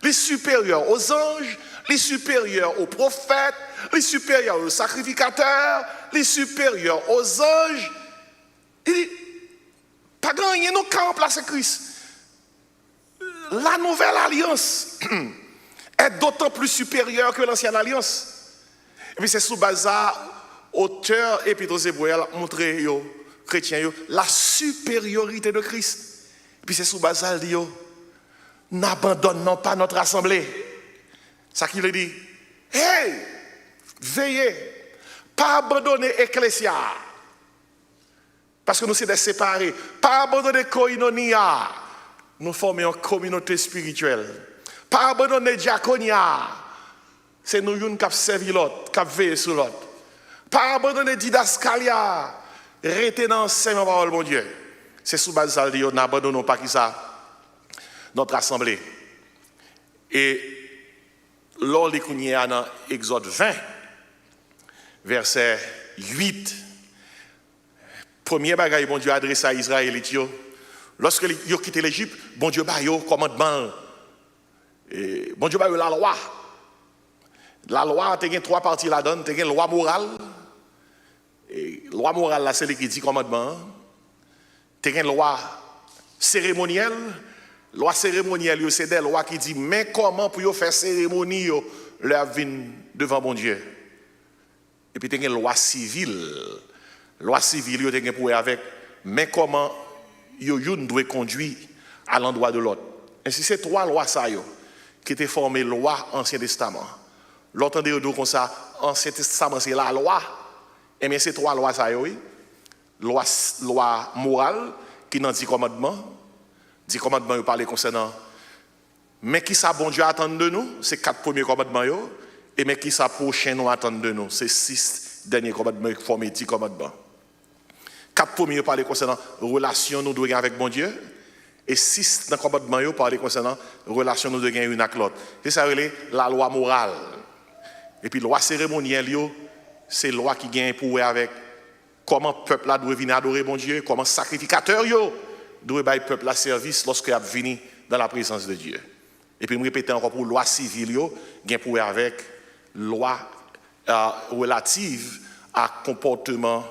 Il est supérieur aux anges, il est supérieur aux prophètes, il est supérieur aux sacrificateurs, il est supérieur aux anges. Il dit pas gagner nous qu'à remplacer Christ. La nouvelle alliance est d'autant plus supérieure que l'ancienne alliance. Et puis c'est sous base ça, auteur épître aux Hébreux a montré aux chrétiens la supériorité de Christ. Et puis c'est sous base ça, il dit n'abandonnons pas notre assemblée. Ça qui veut dire, hey, veillez, pas abandonner ecclésia. Parce que nous sommes des séparés. Pas abandonner koinonia. Nous formons une communauté spirituelle. Pas abandonner diaconia. C'est nous qui avons servi l'autre, qui avons veillé sur l'autre. Pas abandonner didascalia. Rester dans l'enseignement parole, mon Dieu. C'est sous base de ça, nous n'abandonnons pas qui ça, notre assemblée. Et lors des Kounia dans Exode 20, verset 8, premier bagaille, bon Dieu adresse à Israël, lorsque ils ont quitté l'Égypte, bon Dieu a eu commandement. Et bon Dieu a eu la loi. La loi, il y a trois parties là-dedans. Il y a la loi morale. Et la loi morale, là, c'est ce qui dit commandement. Il y a une loi cérémonielle. La loi cérémonielle, c'est des lois qui disent, mais comment pour faire cérémonie, leur vie devant mon Dieu. Et puis il y a une loi civile. La loi civile, il y a pour avec, mais comment yon doit conduire à l'endroit de l'autre. Ainsi, c'est trois lois ça, qui étaient formées loi Ancien Testament. L'autre de comme ça, Ancien Testament, c'est la loi. Et bien, c'est trois lois ça, oui. Loi morale, qui n'en dit commandement. Dit commandement, il parle concernant. Mais qui ça, bon Dieu, attend de nous? C'est 4 premiers commandements. Et mais qui ça, prochain, nous attend de nous? C'est 6 derniers commandements qui forment 10 commandements. 4 premiers parlent concernant relation nous devons avec bon Dieu. Et 6 dans le commandement parlent concernant relation nous devons une avec l'autre. C'est ça, la loi morale. Et puis, la loi cérémonielle, c'est la loi qui gagne pour avec comment le peuple doit venir adorer bon Dieu, comment le sacrificateur doit faire le peuple à service lorsqu'il a venu dans la présence de Dieu. Et puis, je répète encore pour la loi civile, gagne pour avec loi relative à comportement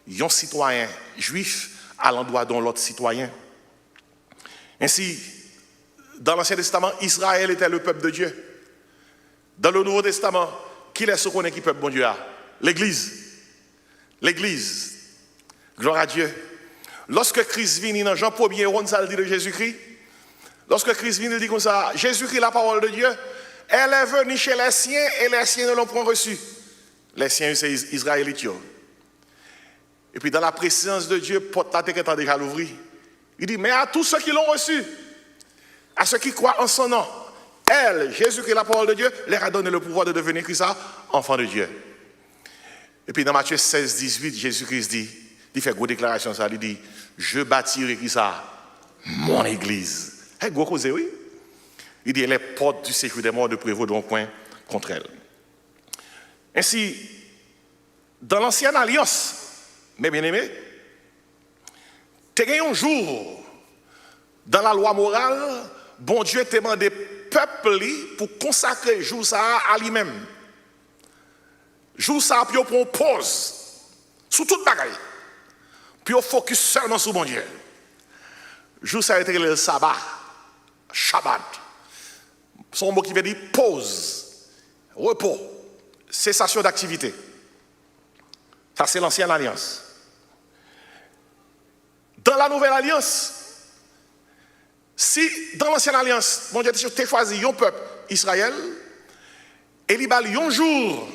d'un citoyen juif à l'endroit d'un autre citoyen. Ainsi, dans l'Ancien Testament, Israël était le peuple de Dieu. Dans le Nouveau Testament, qui est ce qu'on est qui peuple bon Dieu a? L'Église. L'Église. Gloire à Dieu. Lorsque Christ vient dans Jean 1er, on ça dit de Jésus-Christ. Lorsque Christ vient, il dit comme ça, Jésus-Christ, la parole de Dieu, elle est venue chez les siens et les siens ne l'ont point reçue. Les siens, c'est Israélites. Et puis dans la présence de Dieu, porte la tête est déjà l'ouvrir. Il dit, mais à tous ceux qui l'ont reçu, à ceux qui croient en son nom, elle, Jésus-Christ, la parole de Dieu, leur a donné le pouvoir de devenir Christ, enfant de Dieu. Et puis dans Matthieu 16, 18, Jésus-Christ dit, il fait une grosse déclaration, ça, il dit, je bâtirai qui ça? Mon église. C'est gros causé, oui. Il dit, les portes du séjour des morts ne prévaudront point contre elle. Ainsi, dans l'ancienne alliance, mes bien-aimés, il y a un jour, dans la loi morale, bon Dieu t'a demandé peuple pour consacrer jour ça à lui-même. Jour ça pour prendre pause sur toute bagaille. Puis on focus seulement sur bon Dieu. Jour ça a été le sabbat, Shabbat. Son mot qui veut dire pause, repos, cessation d'activité. Ça c'est l'ancienne alliance. Dans la nouvelle alliance, si dans l'ancienne alliance, mon Dieu t'a choisi un peuple, Israël, et il a un jour,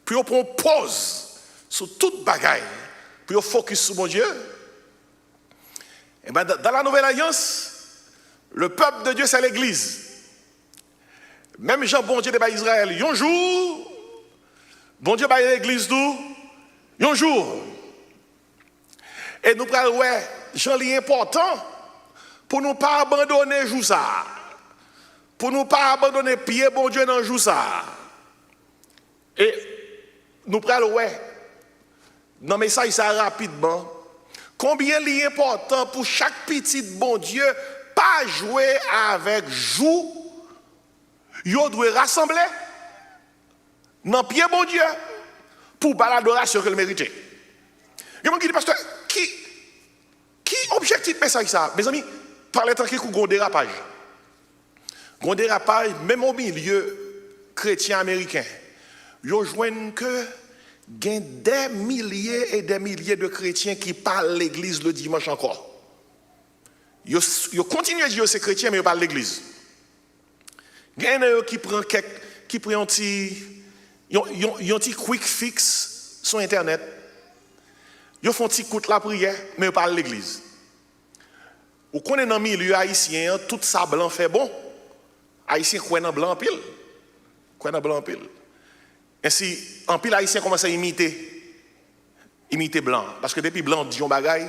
puis on prend pause sur toute bagaille, puis on focus sur mon Dieu, et bien dans la nouvelle alliance, le peuple de Dieu c'est l'église. Même Jean, bon Dieu de Israël, un jour, bon Dieu de l'église d'où? Un jour. Et nous prenons, ouais, Jean, important pour ne pas abandonner jour ça. Pour ne pas abandonner pied, bon Dieu, dans jour ça. Et nous prenons, ouais, dans le message, ça rapidement. Combien il est important pour chaque petit bon Dieu, pas jouer avec jour, il doit rassembler dans pied, bon Dieu, pour l'adoration que le mérite. Il y a un qui dit, pasteur, qui objectif message ça? Mes amis, par les temps qui ont un dérapage. Un dérapage, même au milieu chrétien américain. Ils joignent que il y a des milliers et des milliers de chrétiens qui parlent l'église le dimanche encore. Ils continuent à dire que c'est chrétien, mais ils parlent l'église. Il y en a qui prennent un petit quick fix sur Internet. Ils font un petit coup de la prière, mais ils parlent l'église. Ou qu'on est dans le milieu haïtien, tout ça blanc fait bon. Haïtiens croient dans blanc en pile. Croient dans blanc en pile. Ainsi, en pile Haïtiens commencent à imiter blanc. Parce que depuis blanc dit un bagaille,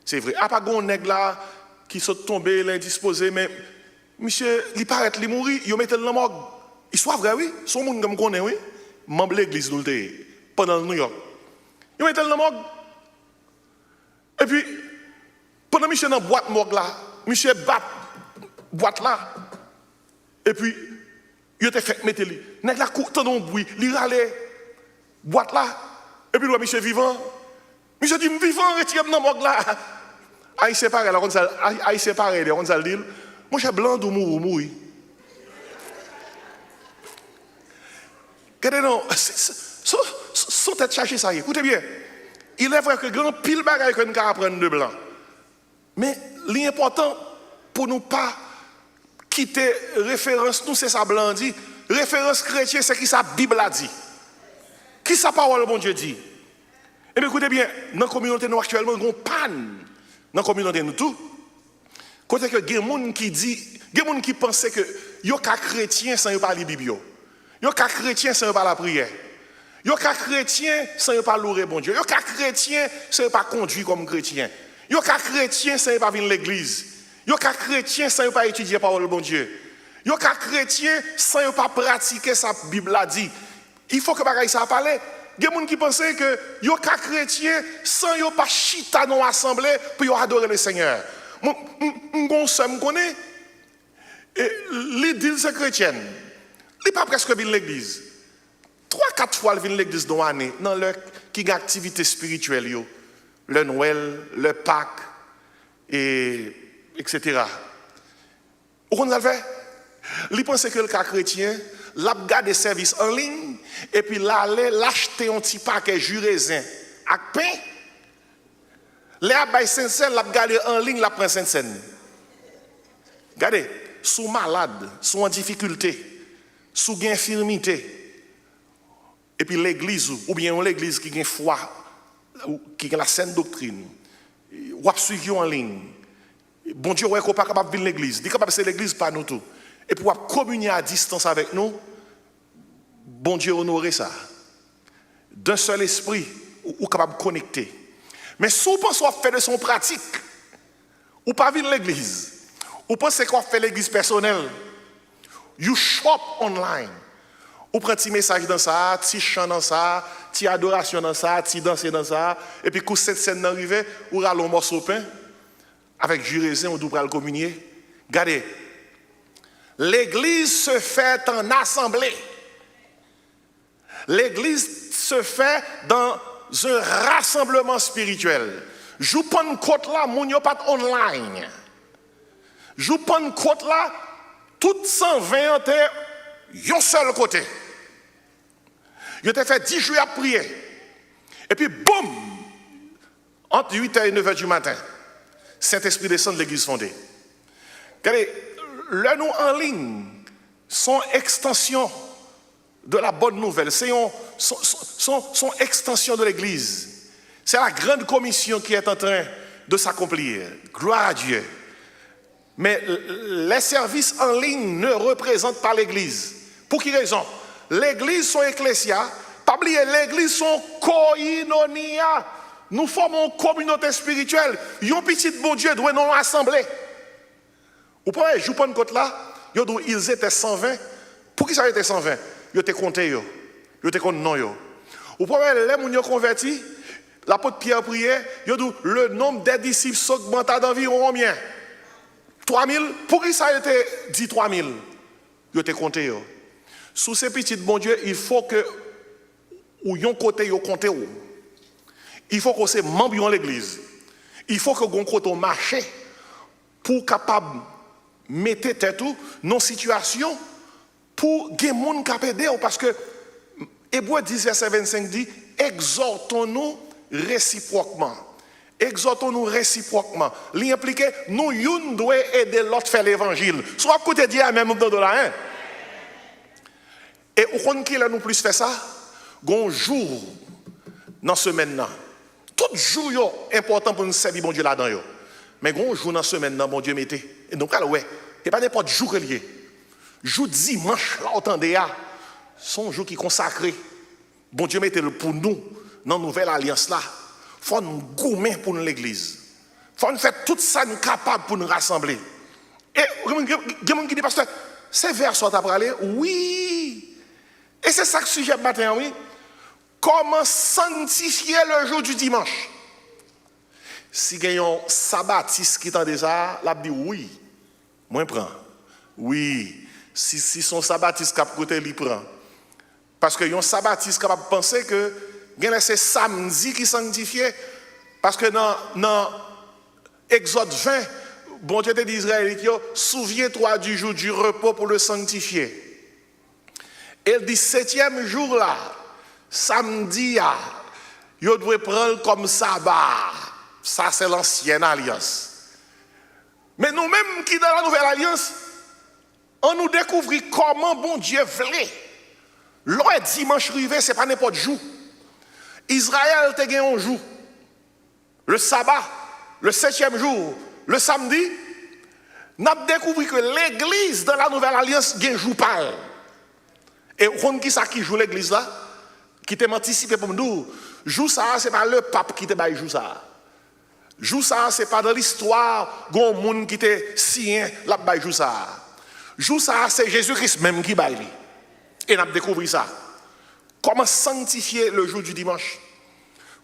c'est vrai. Ah, pas gon nèg là qui sont tombés, l'indisposé, mais monsieur, il paraît, il mourit, il met le dans morgue. Il soit vrai, oui. Son monde comme connaît, oui. Membre l'église d'où pendant New York. Il met le dans morgue. Et puis, pendant monsieur dans boîte morgue là, monsieur bat boîte là. Et puis, il était fait mettre lui. Nèg la court dans bruit, il râlait boîte là. Et puis, monsieur vivant. Monsieur dit, vivant, retirez dans morgue là. Aïe, c'est pareil, on ça le dit. Mon cher blanc d'où mourir. Regardez, non, son tête chercher ça y est. Écoutez bien. Il est vrai que grand pile bagaille que nous apprendre de blanc. Mais l'important pour nous pas quitter référence, nous c'est ça blanc dit. Référence chrétienne, c'est qui sa Bible a dit. Qui sa parole, bon Dieu dit. Et bien écoutez bien, dans la communauté nous actuellement, nous avons panne. Dans la communauté nous tout. Côté que il y a des gens qui disent, il y a des gens qui pensent que yo ka chrétien sans pas lire Bible. Yo ka chrétien sans pas la prière. Yo ka chrétien sans pas louer bon Dieu. Yo ka chrétien sans pas conduire comme chrétien. Yo ka chrétien sans pas venir l'église. Yo ka chrétien sans pas étudier la parole de bon Dieu. Yo ka chrétien sans pas pratiquer sa Bible a dit. Il faut que bagaille ça parler. Il y a des gens qui pensent que yo ka chrétien sans yo pas chita dans l'assemblée pour yo adorer le Seigneur. Mon somme connaît l'idée c'est chrétienne. Il pas presque vient l'église. 3-4 fois il vient l'église dans l'année dans leur qui a activité spirituelle yo. Le Noël, le Pâques et etc. Vous comprenez? Il pense que le cas chrétien l'a gardé service en ligne et puis l'acheter un petit paquet jus raisin avec pain. Les abeilles sincères l'a gardé en ligne la prend Sainte-Seine. Regardez, sous malade, sous en difficulté, sous infirmité. Et puis l'église ou bien l'église qui a foi, qui a la saine doctrine, ou a suivi en ligne. Bon Dieu, ouais, qu'on pas capable de venir l'église. Il est capable de faire l'église par nous tout. Et pour communier à distance avec nous, bon Dieu honorer ça. D'un seul esprit, ou capable de connecter. Mais si vous pensez faire de son pratique, ou pas venir l'église, ou pensez qu'on fait l'église personnelle, you shop online. Ou prend un petit message dans ça, petit chant dans ça, petit adoration dans ça, petit danser dans ça, et puis quand cette scène arrive, ou râle un morceau de pain, avec jus raisin, on doit le communier. Regardez, l'église se fait en assemblée. L'église se fait dans un rassemblement spirituel. Je prends côte là, mon yo pas online. Je prends côte là, tout 120 était un seul côté. Je t'ai fait 10 jours à prier. Et puis boum, entre 8h et 9h du matin, Saint-Esprit descend de l'église fondée. Regardez, le nous en ligne sont extension de la bonne nouvelle, c'est son extension de l'église. C'est la grande commission qui est en train de s'accomplir. Gloire à Dieu. Mais les services en ligne ne représentent pas l'église. Pour quelle raison? L'église son ecclésia, pas oublier l'église son koinonia. Nous formons une communauté spirituelle. Un petit bon Dieu doit nous assembler. Vous pouvez jouer pour une côte là, ils étaient 120. Pour qui ça était 120? Ils étaient comptés. Ils étaient comptés non. Vous pouvez les gens convertis, l'apôtre Pierre priait, le nombre des disciples s'augmenta d'environ combien? 3000. Pour qui ça a été dit 3000? Ils étaient comptés. Sous ces petits bon Dieu, il faut que ou yon côté yo compté ou. Il faut que c'est membre de l'église. Il faut que gon côté marché pour capable mettre tête ou non situation pour gen moun ka aider parce que Hébreux 10 verset 25 dit exhortons-nous réciproquement. Exhortons-nous réciproquement. L'impliqué nous yon doit aider l'autre faire l'évangile. Soit côté dire même dans la hein. Et au compte qui là nous plus fait ça, gon jour dans semaine là. Tout jour yo important pour nous servir bon Dieu là-dedans yo. Mais gon jour dans semaine là bon Dieu mettez. Et donc alors ouais, et pas n'importe jour lié. Jour dimanche, là, entendez, son jour qui est consacré. Bon Dieu mettez le pour nous, dans la nouvelle alliance là. Il faut nous gommer pour nous l'église. Il faut nous faire tout ça nous capable pour nous rassembler. Et, il y a quelqu'un qui dit, pasteur, c'est vers ça t'as parlé? Oui. Et c'est ça que le sujet de matin, oui. Comment sanctifier le jour du dimanche? Si il y a un sabbatiste qui t'en déjà, là, dit oui. Moi, je prends. Oui. Si son sabbatiste qui a côté, il prend. Parce que un sabbatiste capable de penser que c'est samedi qui sanctifié. Parce que dans Exode 20, bon Dieu d'Israël, souviens-toi du jour du repos pour le sanctifier. Et le 17e jour là, samedi, il doit prendre comme sabbat. Ça, c'est l'ancienne alliance. Mais nous-mêmes qui dans la nouvelle alliance, on nous découvre comment bon Dieu voulait. Le dimanche arrivé, ce n'est pas n'importe jour. Israël te gagné un jour. Le sabbat, le 7e jour, le samedi, nous avons découvert que l'église dans la nouvelle alliance gagne jour pâle. Et on qui ça qui joue l'église là? Qui t'a anticipé pour nous. Jour ça, ce n'est pas le pape qui t'a baillé jour ça. Jour ça, ce n'est pas dans l'histoire, gon monde qui t'a sien la baillé jour ça. Jour ça, c'est Jésus-Christ même qui baille. Et nous avons découvert ça. Comment sanctifier le jour du dimanche?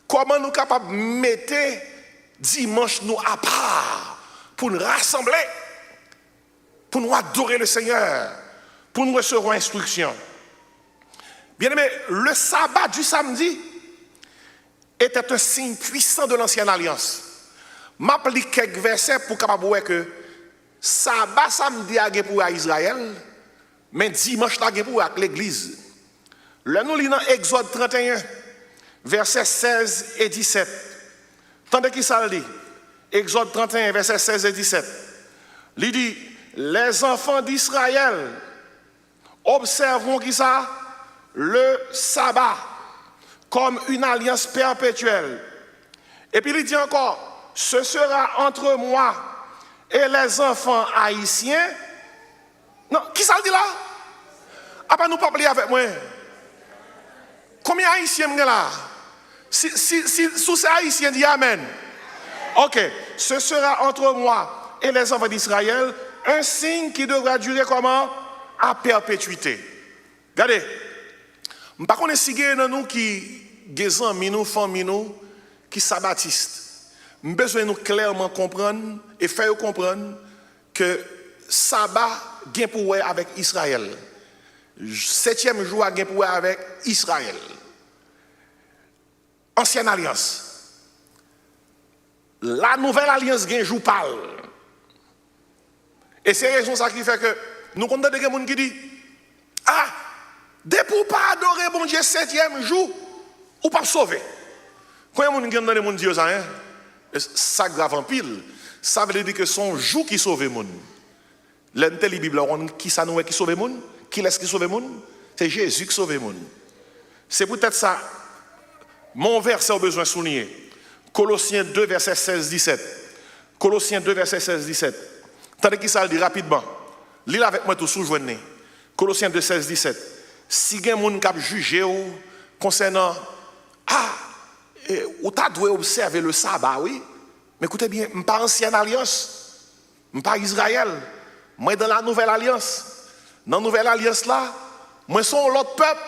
Comment nous sommes capables de mettre dimanche nous à part pour nous rassembler, pour nous adorer le Seigneur, pour nous recevoir instruction. Bien aimé, le sabbat du samedi était un signe puissant de l'ancienne alliance. M'applique quelques versets pour capable voir que sabbat samedi a pour Israël, mais dimanche a pour l'église. Là nous lisons Exode 31, versets 16 et 17. Tandis qu'il ça dit, Exode 31, versets 16 et 17. Il dit, les enfants d'Israël observeront qui ça? Le sabbat comme une alliance perpétuelle. Et puis il dit encore, ce sera entre moi et les enfants haïtiens. Non, qui ça dit là? Ah pas nous pas parler avec moi. Combien haïtiens sont là? Si c'est haïtien, dit Amen. Ok, ce sera entre moi et les enfants d'Israël un signe qui devra durer comment? À perpétuité. Regardez, je ne sais pas si nous qui sont nous, famille nous, qui sont sabbatistes. Nous avons besoin de nous clairement comprendre et faire comprendre que sabbat gain pour avec Israël. 7e jour gain pour avec Israël. Ancienne alliance. La nouvelle alliance gain jour parle. Et c'est raison ça qui fait que nous comptons des gens qui disent ah, dès pour pas adorer bon Dieu 7e jour, ou pas sauver. Quand il y a des gens qui disent Dieu ça, ça grave en pile. Ça veut dire que son jour qui sauve le monde. L'entelle la Bible, qui ça nous qui sauve le monde? Qui est-ce qui sauve le monde? C'est Jésus qui sauve le monde. C'est peut-être ça. Mon verset a besoin de souligner. Colossiens 2, verset 16-17. Colossiens 2, verset 16-17. Tandis qu'il ça dit rapidement. Lis avec moi tout sous-joigné. Colossiens 2, 16-17. Si il y a des gens qui ont jugé concernant ou tu dois observer le sabbat, oui. Mais écoutez bien, je ne suis pas ancienne alliance. Je ne suis pas Israël. Moi, dans la nouvelle alliance. Dans la nouvelle alliance là, moi, je suis l'autre peuple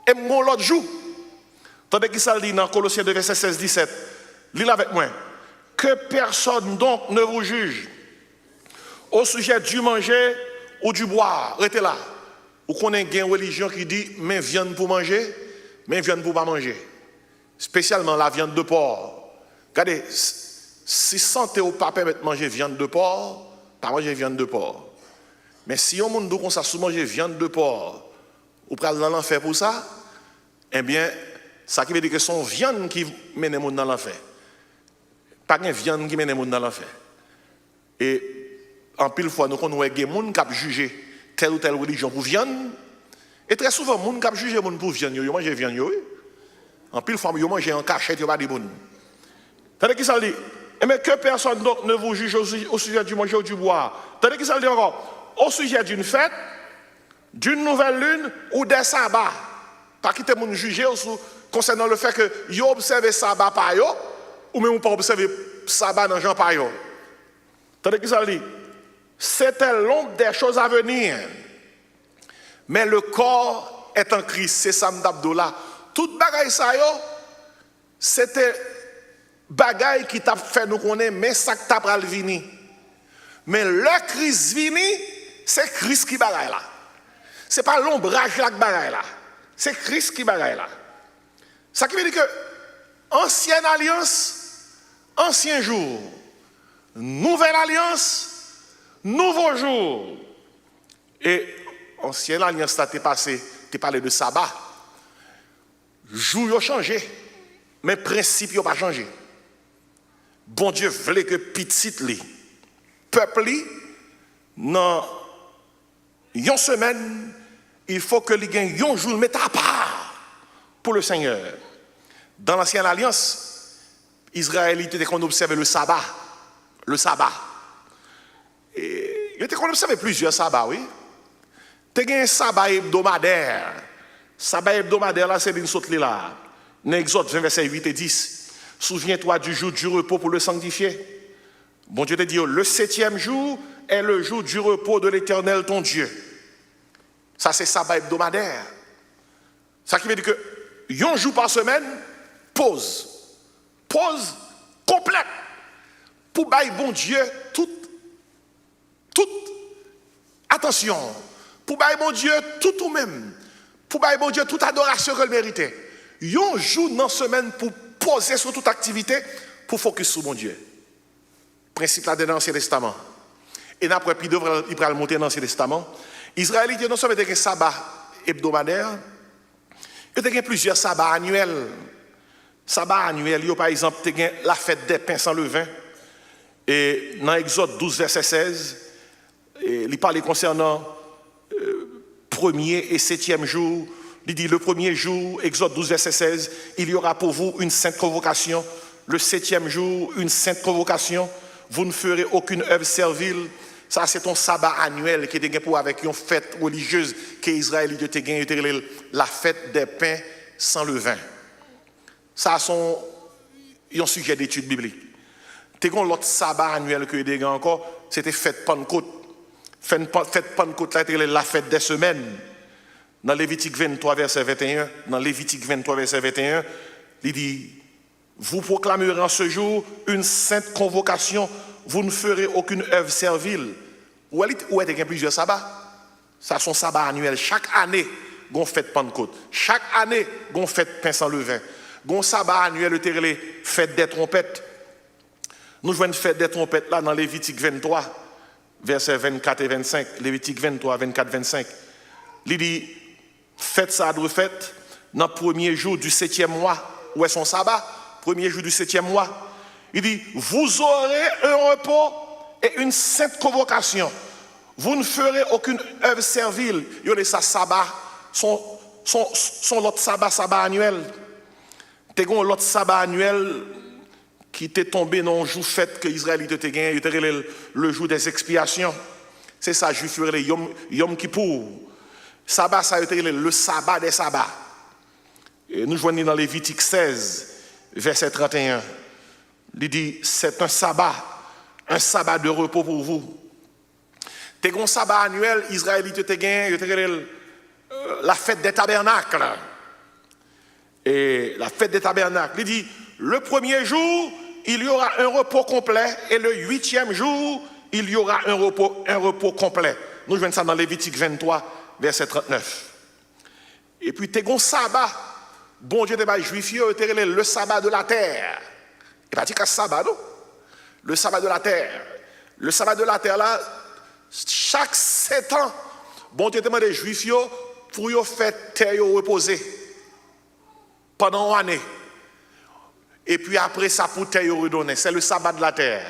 et je suis l'autre jour. Tandis qu'il ça dit dans Colossiens 2, verset 16-17. Lis avec moi. Que personne donc ne vous juge au sujet du manger ou du boire. Restez là. Vous connaissez une religion qui dit mais viande pour manger, mais viande pour pas manger. Spécialement la viande de porc. Regardez, si santé ou pas permettre de manger viande de porc, pas manger viande de porc. Mais si on monde comme ça sous manger viande de porc, ou pral dans l'enfer pour ça, eh bien, ça qui veut dire que son viande qui mène les gens dans l'enfer. Pas une viande qui mène les gens dans l'enfer. Et en pile fois, nous connaissons des gens qui ont jugé telle ou telle religion pour viande. Et très souvent, les gens qui ont jugé les gens pour viande, ils mangent viande. En pile fois, ils mangent en cachette, ils ne mangent pas de bonne. Tandis qu'il dit, mais que personne donc ne vous juge au sujet du manger ou du boire. Tandis qu'il dit encore, au sujet d'une fête, d'une nouvelle lune ou des sabbats. Pas quitter mon juger concernant le fait que yo observé sabbat par yo ou même pas observé sabbat dans Jean par yo. Tandis que ça dit, c'était l'ombre des choses à venir. Mais le corps est en Christ, c'est Sam d'Abdullah. Toute bagaille ça yo, c'était bagaille qui t'a fait nous connaître, mais ça que t'a pral vini. Mais le Christ vini, c'est Christ qui bagaille là. C'est pas l'ombrage là qui bagaille là. C'est Christ qui bagaille là. Ça qui veut dire que ancienne alliance, ancien jour, nouvelle alliance, nouveau jour. Et ancienne alliance, ça t'est passé, t'es parlé de sabbat. Jour a changé, mais principe n'a pas changé. Bon Dieu voulait que petit li, peuple li, dans une semaine, il faut que les gagne un jour mettre à part pour le Seigneur. Dans l'ancienne alliance, Israélite était qu'on observait le sabbat. Le sabbat. Et il était qu'on observait plusieurs sabbats, oui. Tu as un sabbat hebdomadaire. Sabbat hebdomadaire, là, c'est une saute là. Dans Exode 20, versets 8 et 10. Souviens-toi du jour du repos pour le sanctifier. Bon Dieu te dit, le 7e jour est le jour du repos de l'Éternel, ton Dieu. Ça, c'est sabbat hebdomadaire. Ça qui veut dire que, un jour par semaine, pause. Pause complète. Pour bailler bon Dieu toute attention. Pour bailler bon Dieu tout ou même. Pour bailler bon Dieu toute adoration qu'elle méritait. Un jour dans la semaine pour poser sur toute activité, pour focus sur mon Dieu. Principe là de l'Ancien Testament. Et après, il va le monter dans l'Ancien Testament. Israël, non seulement il y a un sabbat hebdomadaire, il y a plusieurs sabbats annuels. Sabbat annuel, par exemple, il y a la fête des pains sans levain. Et dans Exode 12, verset 16, il parle concernant premier et 7e jour. Il dit le premier jour, Exode 12, verset 16, il y aura pour vous une sainte convocation. Le 7e jour, une sainte convocation. Vous ne ferez aucune œuvre servile. Ça, c'est ton sabbat annuel qui est gagné pour avec une fête religieuse que Israël a gagné, la fête des pains sans levain. Ça, c'est un sujet d'étude biblique. L'autre sabbat annuel que vous avez encore, c'était fête Pentecôte. Fête Pentecôte, là, c'était la fête des semaines. Dans Lévitique 23, verset 21, il dit, vous proclamerez en ce jour une sainte convocation, vous ne ferez aucune œuvre servile. Où est-ce qu'il y a plusieurs sabbats? Ça, son sabbat annuel. Chaque année, on fête Pentecôte. Chaque année, on fête pain sans levain. On sabbat annuel, le fête des trompettes. Nous jouons une fête des trompettes là dans Lévitique 23, versets 24 et 25. Lévitique 23, 24, 25. Il dit, faites ça de fête dans le premier jour du 7e mois. Où est son sabbat? Premier jour du 7e mois. Il dit, vous aurez un repos et une sainte convocation. Vous ne ferez aucune œuvre servile. Il y a ça sabbat, son l'autre sabbat annuel. Tu as l'autre sabbat annuel qui t'est tombé dans le jour fête que Israël te gagné, le jour des expiations. C'est ça, juif, le Yom Kippour. Sabbat, ça a été le sabbat des sabbats. Et nous joignons dans Lévitique 16, verset 31. Il dit, c'est un sabbat de repos pour vous. T'es un sabbat annuel, Israël te gagné, la fête des tabernacles. Et la fête des tabernacles, il dit, le premier jour, il y aura un repos complet, et le 8e jour, il y aura un repos complet. Nous jouons ça dans Lévitique 23, verset 39. Et puis, t'es un sabbat, bon Dieu, t'es juif, le sabbat de la terre. Et pas dire sabbat, non? Le sabbat de la terre. Le sabbat de la terre, là, chaque 7 ans, bon Dieu demande des juifs pour faire terre reposer pendant une année. Et puis après ça, pour terre redonner. C'est le sabbat de la terre.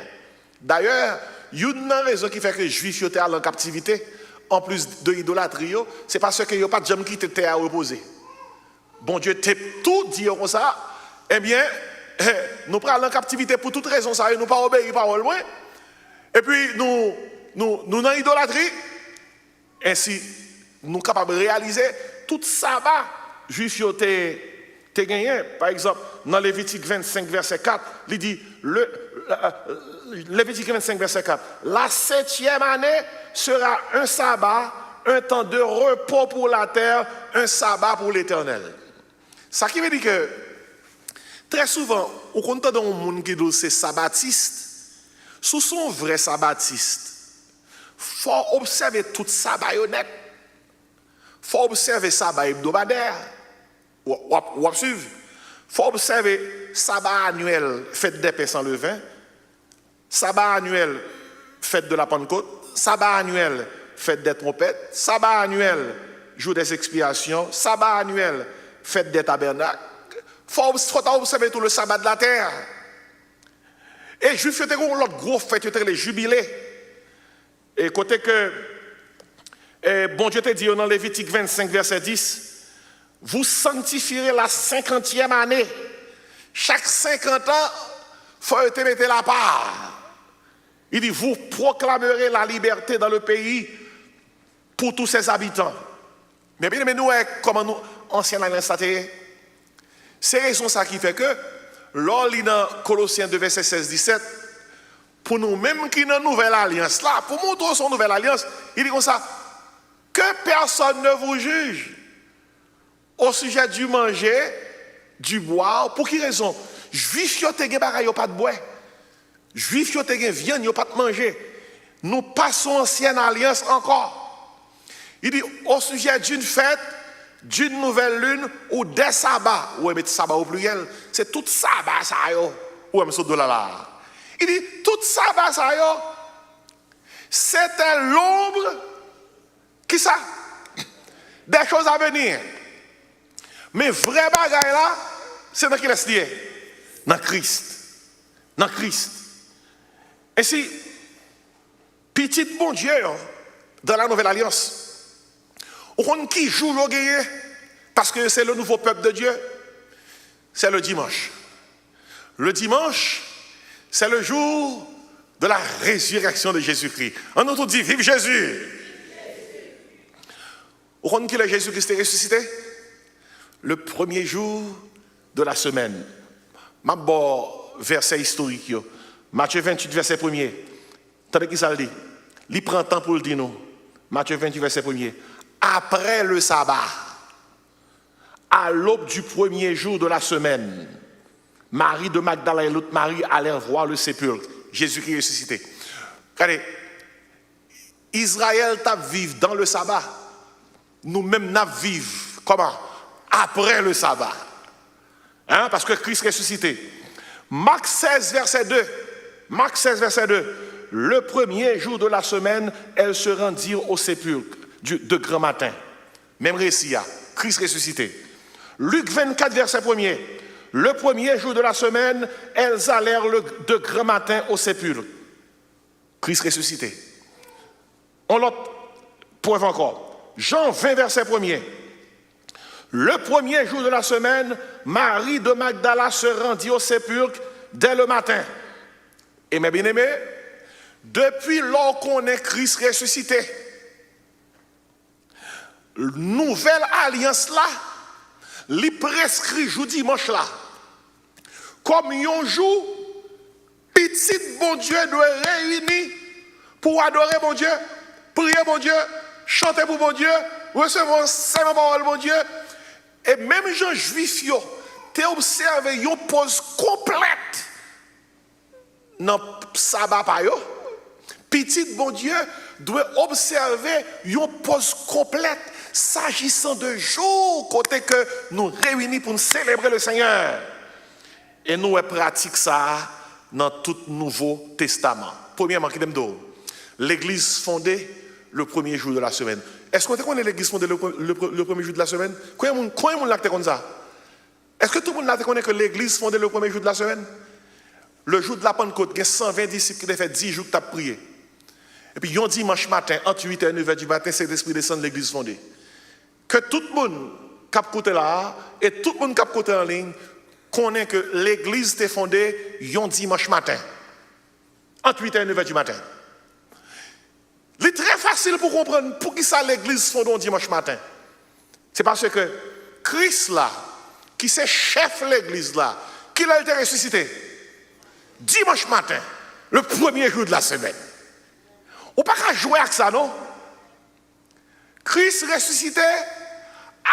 D'ailleurs, il y a une raison qui fait que les juifs étaient en captivité, en plus de l'idolâtrie, c'est parce qu'il n'y a pas de gens qui étaient à reposer. Bon Dieu t'a tout dit comme ça, eh bien, nous prenons en captivité pour toute raison, ça, nous ne pas obéir parole. Et puis, nous dans l'idolâtrie, Ainsi, nous sommes capables de réaliser tout sabbat juif yo te gagné. Par exemple, dans Lévitique 25, verset 4, il dit, Lévitique 25, verset 4, la 7e année sera un sabbat, un temps de repos pour la terre, un sabbat pour l'Éternel. Ça qui veut dire que, très souvent, au compte d'un monde qui dit c'est sabbatiste, sous son vrai sabbatiste, il faut observer tout sabbat honnête. Il faut observer sabbat hebdomadaire. Ou suivre. Il faut observer sabbat annuel, fête des pains sans levain, sabbat annuel, fête de la Pentecôte, sabbat annuel, fête des trompettes, sabbat annuel, jour des expiations, sabbat annuel, fête des tabernacles. Il faut observer tout le sabbat de la terre. Et juif, il y a l'autre gros fête, il y a les jubilés. Et côté que, bon Dieu te dit dans Lévitique 25, verset 10, vous sanctifierez la 50e année. Chaque 50 ans, il faut te mettre la part. Il dit, vous proclamerez la liberté dans le pays pour tous ses habitants. Mais bien, nous, comment nous, anciens alliances, c'est raison ça qui fait que, lors de Colossiens 2, verset 16-17, pour nous-mêmes qui dans la nouvelle alliance, là, pour montrer son nouvelle alliance, il dit comme ça, que personne ne vous juge au sujet du manger, du boire. Pour quelle raison? Juif, yo te gen bagay, yo pas de boire. Juif, yo te gen viande, yo pas de manger. Nous passons ancienne alliance encore. Il dit, au sujet d'une fête, d'une nouvelle lune ou des sabbats. Ouais, mais sabbat au pluriel, c'est tout sabbat ça yo. Ouais, mais de là. Il dit, tout sabbat ça yo, c'était l'ombre, qui ça? Des choses à venir. Mais vrai bagaille là, c'est dans qui laisse lié? Dans Christ. Dans Christ. Et si, petit bon Dieu, dans la nouvelle alliance, on qui joue le gagné, parce que c'est le nouveau peuple de Dieu, c'est le dimanche. Le dimanche, c'est le jour de la résurrection de Jésus-Christ. On nous dit, vive Jésus! On qui est Jésus-Christ est ressuscité? Le premier jour de la semaine. Ma bon verset historique. Matthieu 28, verset 1er. Attendez qui ça le dit? Il prend temps pour le dire nous. Matthieu 28, verset 1er. Après le sabbat, à l'aube du premier jour de la semaine, Marie de Magdala et l'autre Marie allèrent voir le sépulcre. Jésus-Christ est ressuscité. Regardez, Israël t'a vivre dans le sabbat. Nous-mêmes n'a vivre. Comment? Après le sabbat. Hein? Parce que Christ est ressuscité. Marc 16, verset 2. Marc 16, verset 2. Le premier jour de la semaine, elles se rendirent au sépulcre de grand matin. Même récit, Christ ressuscité. Luc 24, verset 1er. Le premier jour de la semaine, elles allèrent de grand matin au sépulcre. Christ ressuscité. On l'autre point encore. Jean 20, verset 1er. Le premier jour de la semaine, Marie de Magdala se rendit au sépulcre dès le matin. Et mes bien-aimés, depuis lors qu'on est Christ ressuscité, nouvelle alliance là, li prescrit jour dimanche là, comme un jour, petit bon Dieu doit réunir pour adorer bon Dieu, prier bon Dieu, chanter pour bon Dieu, recevoir sa parole bon Dieu. Et même gens juifs, tu observes une pause complète dans le sabbat. Petit bon Dieu doit observer une pause complète s'agissant de jours côté que nous réunis pour nous célébrer le Seigneur. Et nous pratiquons ça dans tout Nouveau Testament. Premièrement, l'Église fondée le premier jour de la semaine. Est-ce qu'on connaît l'église fondée le premier jour de la semaine? Combien de monde l'a comme ça? Est-ce que tout le monde l'a connaît que l'église fondée le premier jour de la semaine? Le jour de la Pentecôte, il y a 120 disciples qui ont fait 10 jours que tu as prié. Et puis, un dimanche matin, entre 8 et 9 h du matin, c'est l'esprit descend de l'église fondée. Que tout le monde qui a côté là, et tout le monde qui a côté en ligne, connaît que l'église est fondée un dimanche matin. Entre 8 et 9 h du matin. C'est très facile facile pour comprendre pour qui ça l'église fondon dimanche matin. C'est parce que Christ là, qui c'est chef de l'église là, qui l'a été ressuscité dimanche matin, le premier jour de la semaine. On ne peut pas jouer avec ça, non? Christ ressuscité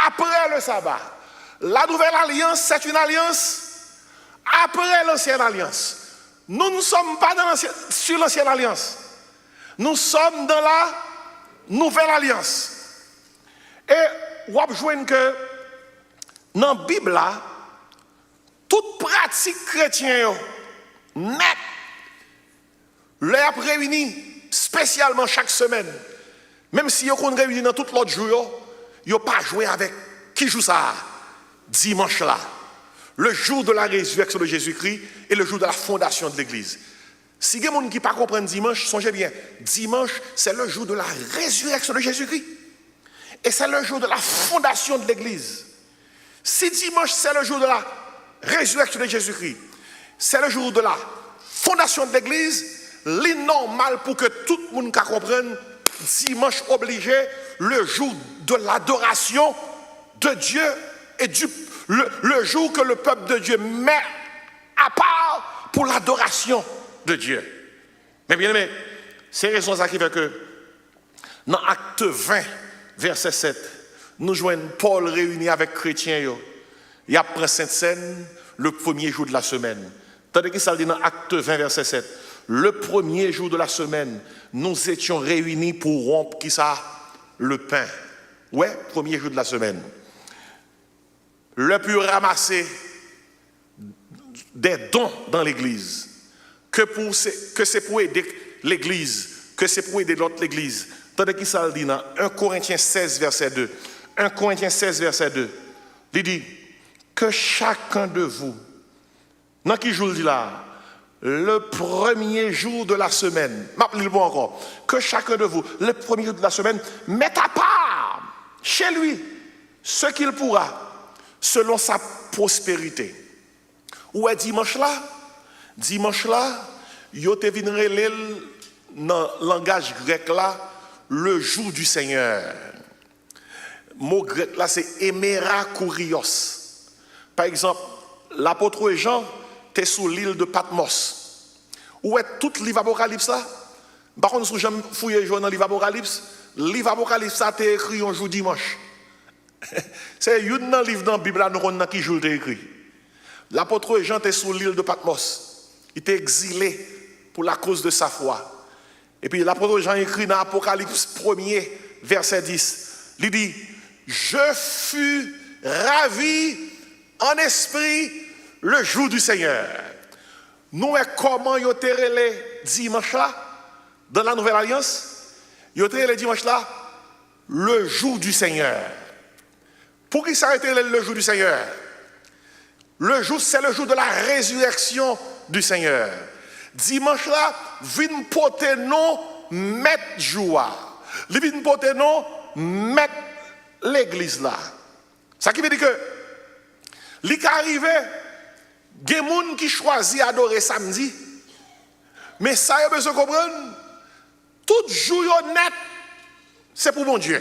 après le sabbat. La nouvelle alliance, c'est une alliance après l'ancienne alliance. Nous ne sommes pas sur l'ancienne alliance. Nous sommes dans la nouvelle alliance. Et vous voyez que dans la Bible, là, toute pratique chrétienne, net, les a réunis spécialement chaque semaine. Même si vous êtes réunis dans tout l'autre jour, vous n'avez pas joué avec qui joue ça? Dimanche là. Le jour de la résurrection de Jésus-Christ et le jour de la fondation de l'Église. Si il y a des gens qui ne comprennent pas dimanche, songez bien, dimanche, c'est le jour de la résurrection de Jésus-Christ. Et c'est le jour de la fondation de l'Église. Si dimanche, c'est le jour de la résurrection de Jésus-Christ, c'est le jour de la fondation de l'Église, l'inormal pour que tout le monde comprenne, dimanche obligé, le jour de l'adoration de Dieu et le jour que le peuple de Dieu met à part pour l'adoration de Dieu. Mais bien aimé, c'est raison ça qui fait que dans Acte 20, verset 7, nous joignons Paul réuni avec chrétiens. Il après Sainte Seine, le premier jour de la semaine. Tandis que ça dit dans Acte 20, verset 7, le premier jour de la semaine, nous étions réunis pour rompre qui ça? Le pain. Ouais, premier jour de la semaine. Le plus ramasser des dons dans l'église, que c'est pour aider l'église, que c'est pour aider l'autre l'église. Tandis qu'il ça dit dans 1 Corinthiens 16, verset 2. 1 Corinthiens 16, verset 2. Il dit que chacun de vous, dans qui jour dit là? Le premier jour de la semaine, m'appelez-le bon encore, que chacun de vous, le premier jour de la semaine, mette à part chez lui ce qu'il pourra, selon sa prospérité. Où est dimanche là? Dimanche là, yo te vin relèl dans le langage grec là, le jour du Seigneur. Le mot grec là, c'est Emera Kurios. Par exemple, l'apôtre Jean était sous l'île de Patmos. Où est tout le livre Apocalypse là? Par contre, si vous jamais fouillé dans le livre Apocalypse, le livre Apocalypse ça été écrit un jour dimanche. C'est un livre dans la Bible nous qui jour écrit. L'apôtre Jean était sous l'île de Patmos. Il était exilé pour la cause de sa foi. Et puis l'apôtre Jean écrit dans Apocalypse 1er, verset 10. Il dit, je fus ravi en esprit le jour du Seigneur. Nous, comment il y a les dimanche là, dans la Nouvelle Alliance, il y a les dimanche là, le jour du Seigneur. Pour qui s'arrêter le jour du Seigneur? Le jour, c'est le jour de la résurrection du Seigneur. Dimanche là, vin porter non mettre joie. Il vin porter non mettre l'église là. Ça qui veut dire que li ka arrivé, il y a des gens qui choisissent adorer samedi. Mais ça, il y a besoin de comprendre. Tout jour net, c'est pour mon Dieu.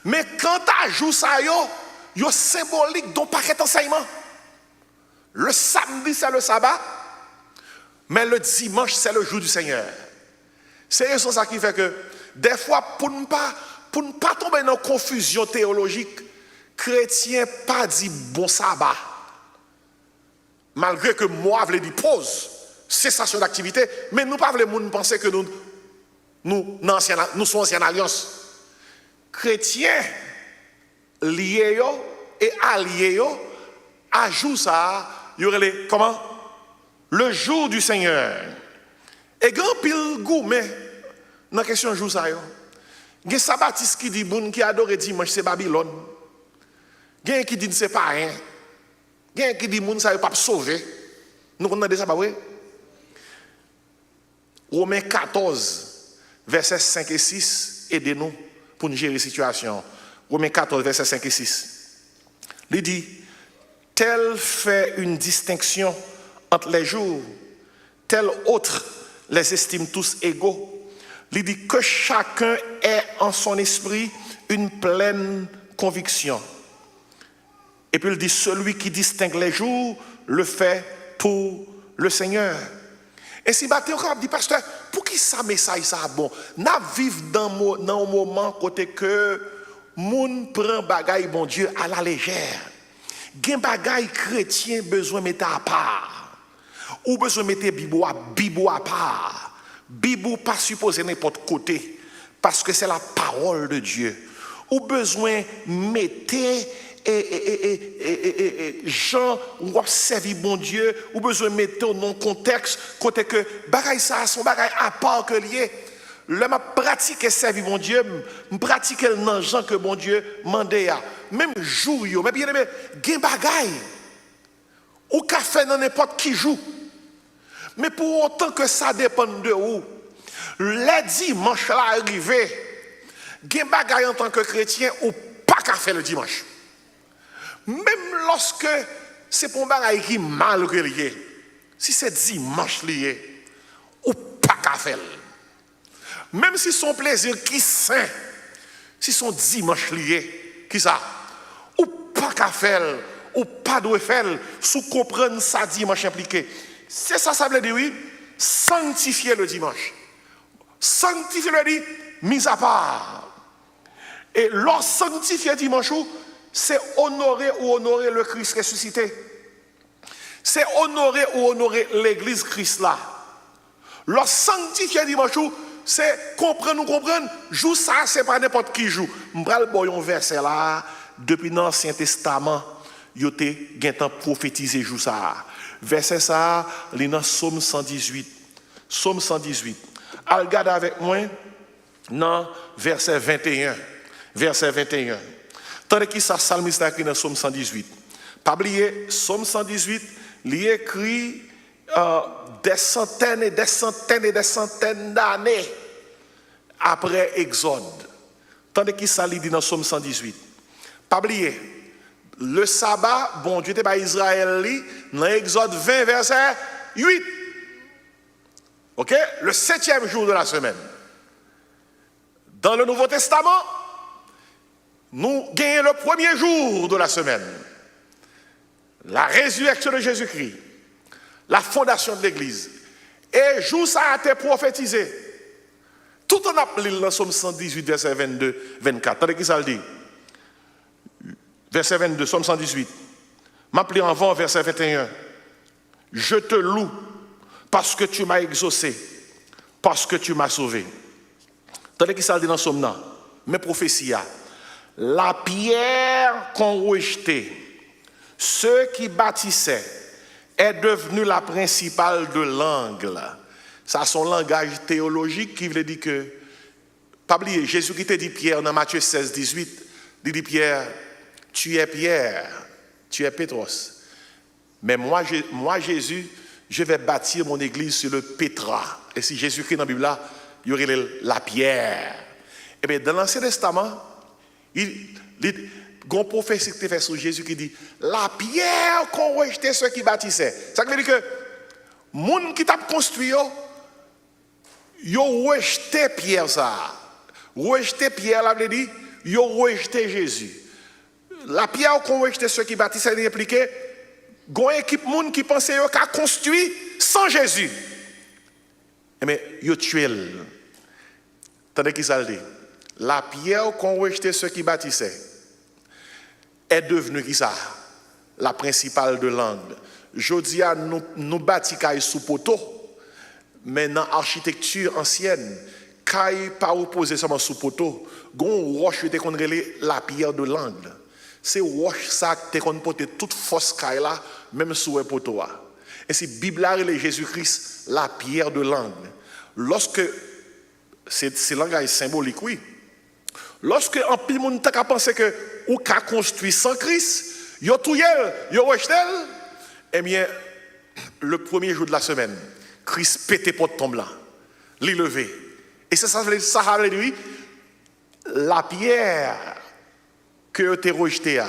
Mais quand tu joues ça, il y a symbolique d'un paquet d'enseignements. Le samedi, c'est le sabbat. Mais le dimanche, c'est le jour du Seigneur. C'est ça qui fait que, des fois, pour ne pas tomber dans une confusion théologique, chrétien pas dit bon sabbat. Malgré que moi, je dis pause, cessation d'activité, mais nous pas voulons penser que nous sommes ancienne alliance. Chrétiens liés et alliés ajoutent ça, il y aurait comment? Le jour du Seigneur. Et grand pile gourmet dans la question jour ça. Il y a Sabbatis qui dit bon qui adore dimanche c'est Babylone. Il y a qui dit c'est pas rien. Il y a qui dit moun ça pas sauver. Nous connaissons ça pas vrai? Romains 14 versets 5 et 6 aidez-nous pour nous gérer la situation. Romains 14 versets 5 et 6. Il dit tel fait une distinction entre les jours, tel autre les estime tous égaux. Il dit que chacun ait en son esprit une pleine conviction. Et puis il dit, celui qui distingue les jours le fait pour le Seigneur. Et si Matthieu dit, pasteur, pour qui ça message ça bon? N'a vivre dans un moment côté que moun prend bagaille bon Dieu à la légère. Gen bagaille chrétien besoin mettre à part. Ou besoin mettre Bible à part. Bible pas supposé n'importe côté parce que c'est la parole de Dieu. Ou besoin mettre Jean ou observer bon Dieu, ou besoin mettre dans contexte côté que bagaille ça son bagaille à part que lié. Le m'a pratiquer servir bon Dieu, me pratiquer dans Jean que bon Dieu mandé à même jour yo, mais bien aimé, gen bagaille ou ka fait dans n'importe qui joue. Mais pour autant que ça dépend de où, le dimanche là arrivé, gen bagaille en tant que chrétien ou pas qu'à faire le dimanche. Même lorsque c'est pour bagaille qui mal relié, si c'est dimanche lié, ou pas qu'à faire. Même si son plaisir qui saint, si son dimanche lié, qui ça, ou pas qu'à faire, ou pas doit faire, sous comprendre ça dimanche impliqué. C'est ça, ça veut dire oui, sanctifier le dimanche. Sanctifier le dit, mis à part. Et lorsque sanctifier dimanche, c'est honorer ou honorer le Christ ressuscité. C'est honorer ou honorer l'église Christ là. Lorsque sanctifier dimanche, c'est comprendre ou comprendre, joue ça, c'est pas n'importe qui joue. M'bral boyon verset là, depuis l'Ancien Testament, yote gen temps prophétiser joue ça. Verset ça, li dans Psaume 118. Psaume 118. Al regarde avec moi dans verset 21. Verset 21. Tandis que ça psalmiste écrit dans Psaume 118. Pas oublier Psaume 118, il écrit des centaines et des centaines et des centaines d'années après Exode. Tandis que ça dit dans Psaume 118. Pas oublier le sabbat, bon Dieu était par Israël dans Exode 20 verset 8. OK? Le 7e jour de la semaine. Dans le Nouveau Testament, nous gagnons le premier jour de la semaine. La résurrection de Jésus-Christ. La fondation de l'Église. Et jour ça a été prophétisé. Tout en appelé dans Psaume 118, verset 22, 24. Attendez qui ça le dit? Verset 22, Psaume 118. M'appelé avant, verset 21. Je te loue parce que tu m'as exaucé, parce que tu m'as sauvé. Attendez qui ça le dit dans Psaume 1. Mes prophéties. La pierre qu'on rejetait, ceux qui bâtissaient, est devenue la principale de l'angle. Ça, son langage théologique qui veut dire que, pas oublier, Jésus qui t'a dit Pierre dans Matthieu 16, 18, il dit Pierre, tu es Pierre, tu es Pétros. Mais moi, Jésus, je vais bâtir mon église sur le Pétra. Et si Jésus-Christ dans la Bible là, il y aurait la pierre. Et bien, dans l'Ancien Testament, il y a une prophétie qui est faite sur Jésus qui dit la pierre qu'on rejetait ceux qui bâtissaient. Ça veut dire que les gens qui t'a construit, ils ont rejeté pierre ça. Rejeté pierre, là veut dire ils ont rejeté Jésus. La pierre qu'on rejetait ceux qui bâtissaient, il impliquait une équipe de gens qui pensaient qu'ils ont construit sans Jésus. Mais ils ont tué. Tandis qu'ils ont dit la pierre qu'on rejetait ceux qui bâtissaient est devenue qui ça? La principale de l'angle. Jodi a nous bâti caille sous poteau, mais dans l'architecture ancienne, caille pas opposé seulement sous poteau, gon roche était qu'on relait la pierre de l'angle. C'est roche ça qui qu'on porter toute force caille là, même sous un poteau. Et si Bible a relé Jésus-Christ la pierre de l'angle. Lorsque c'est langage symbolique, oui. Lorsque un pile monde t'a pensé que ou qu'a construit sans Christ, yo touyel, yo rejeté, eh bien le premier jour de la semaine, Christ pétait porte tombe là, l'y levé. Et c'est ça veut dire la pierre que tu as rejetée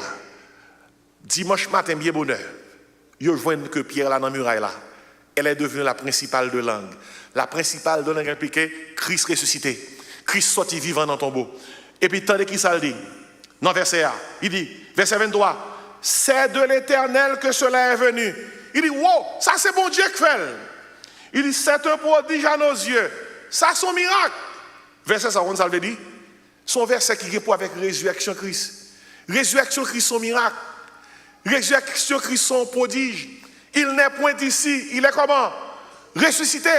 dimanche matin bien bonheur. Yo joignent que pierre là dans muraille là elle est devenue la principale de langue. La principale de langue impliquait Christ ressuscité. Christ sorti vivant dans ton tombeau. Et puis, tendez qui ça le dit? Non, verset A. Il dit, verset 23, c'est de l'Éternel que cela est venu. Il dit, wow, ça c'est bon Dieu qui fait. Il dit, c'est un prodige à nos yeux. Ça c'est un miracle. Verset ça, on veut dire. Son verset qui répond avec résurrection Christ. Résurrection Christ, son miracle. Résurrection Christ, son prodige. Il n'est point ici. Il est comment? Ressuscité.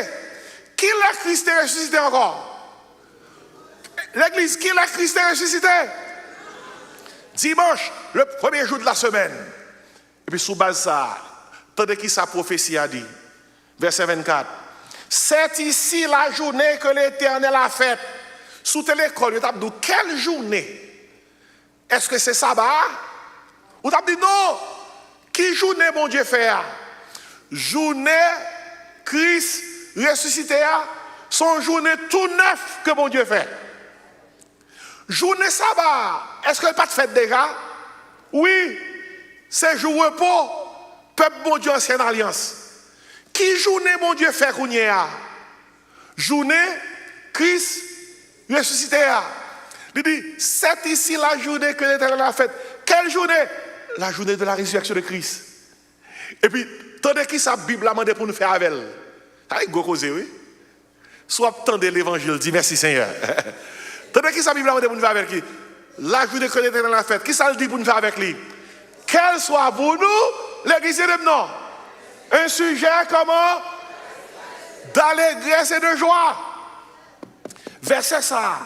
Qui l'a Christ est ressuscité encore? L'église, qui l'a Christ est ressuscité? Dimanche, le premier jour de la semaine. Et puis sous base ça, tandis que sa prophétie a dit, verset 24, c'est ici la journée que l'Éternel a faite. Sous l'école, vous avez dit, quelle journée? Est-ce que c'est sabbat? Vous avez dit non. Qui journée mon Dieu fait? Journée Christ ressuscité, son journée tout neuf que mon Dieu fait. Journée sabbat, est-ce qu'elle n'est pas de fête déjà? Oui, c'est jour repos, peuple bon Dieu ancienne alliance. Qui journée mon Dieu fait qu'on y a? Journée Christ ressuscité. Il dit, c'est ici la journée que l'Éternel a faite. Quelle journée? La journée de la résurrection de Christ. Et puis, tandis que sa Bible a demandé pour nous faire avec elle. Ça go causer, oui. Soit attendez l'évangile, dit merci Seigneur. Tandis que sa Bible a demandé pour nous faire avec lui. La journée que l'Éternel a faite. Qui ça le dit pour nous faire avec lui? Quel soit pour nous l'église de non. Un sujet comment? D'allégresse et de joie. Verset ça.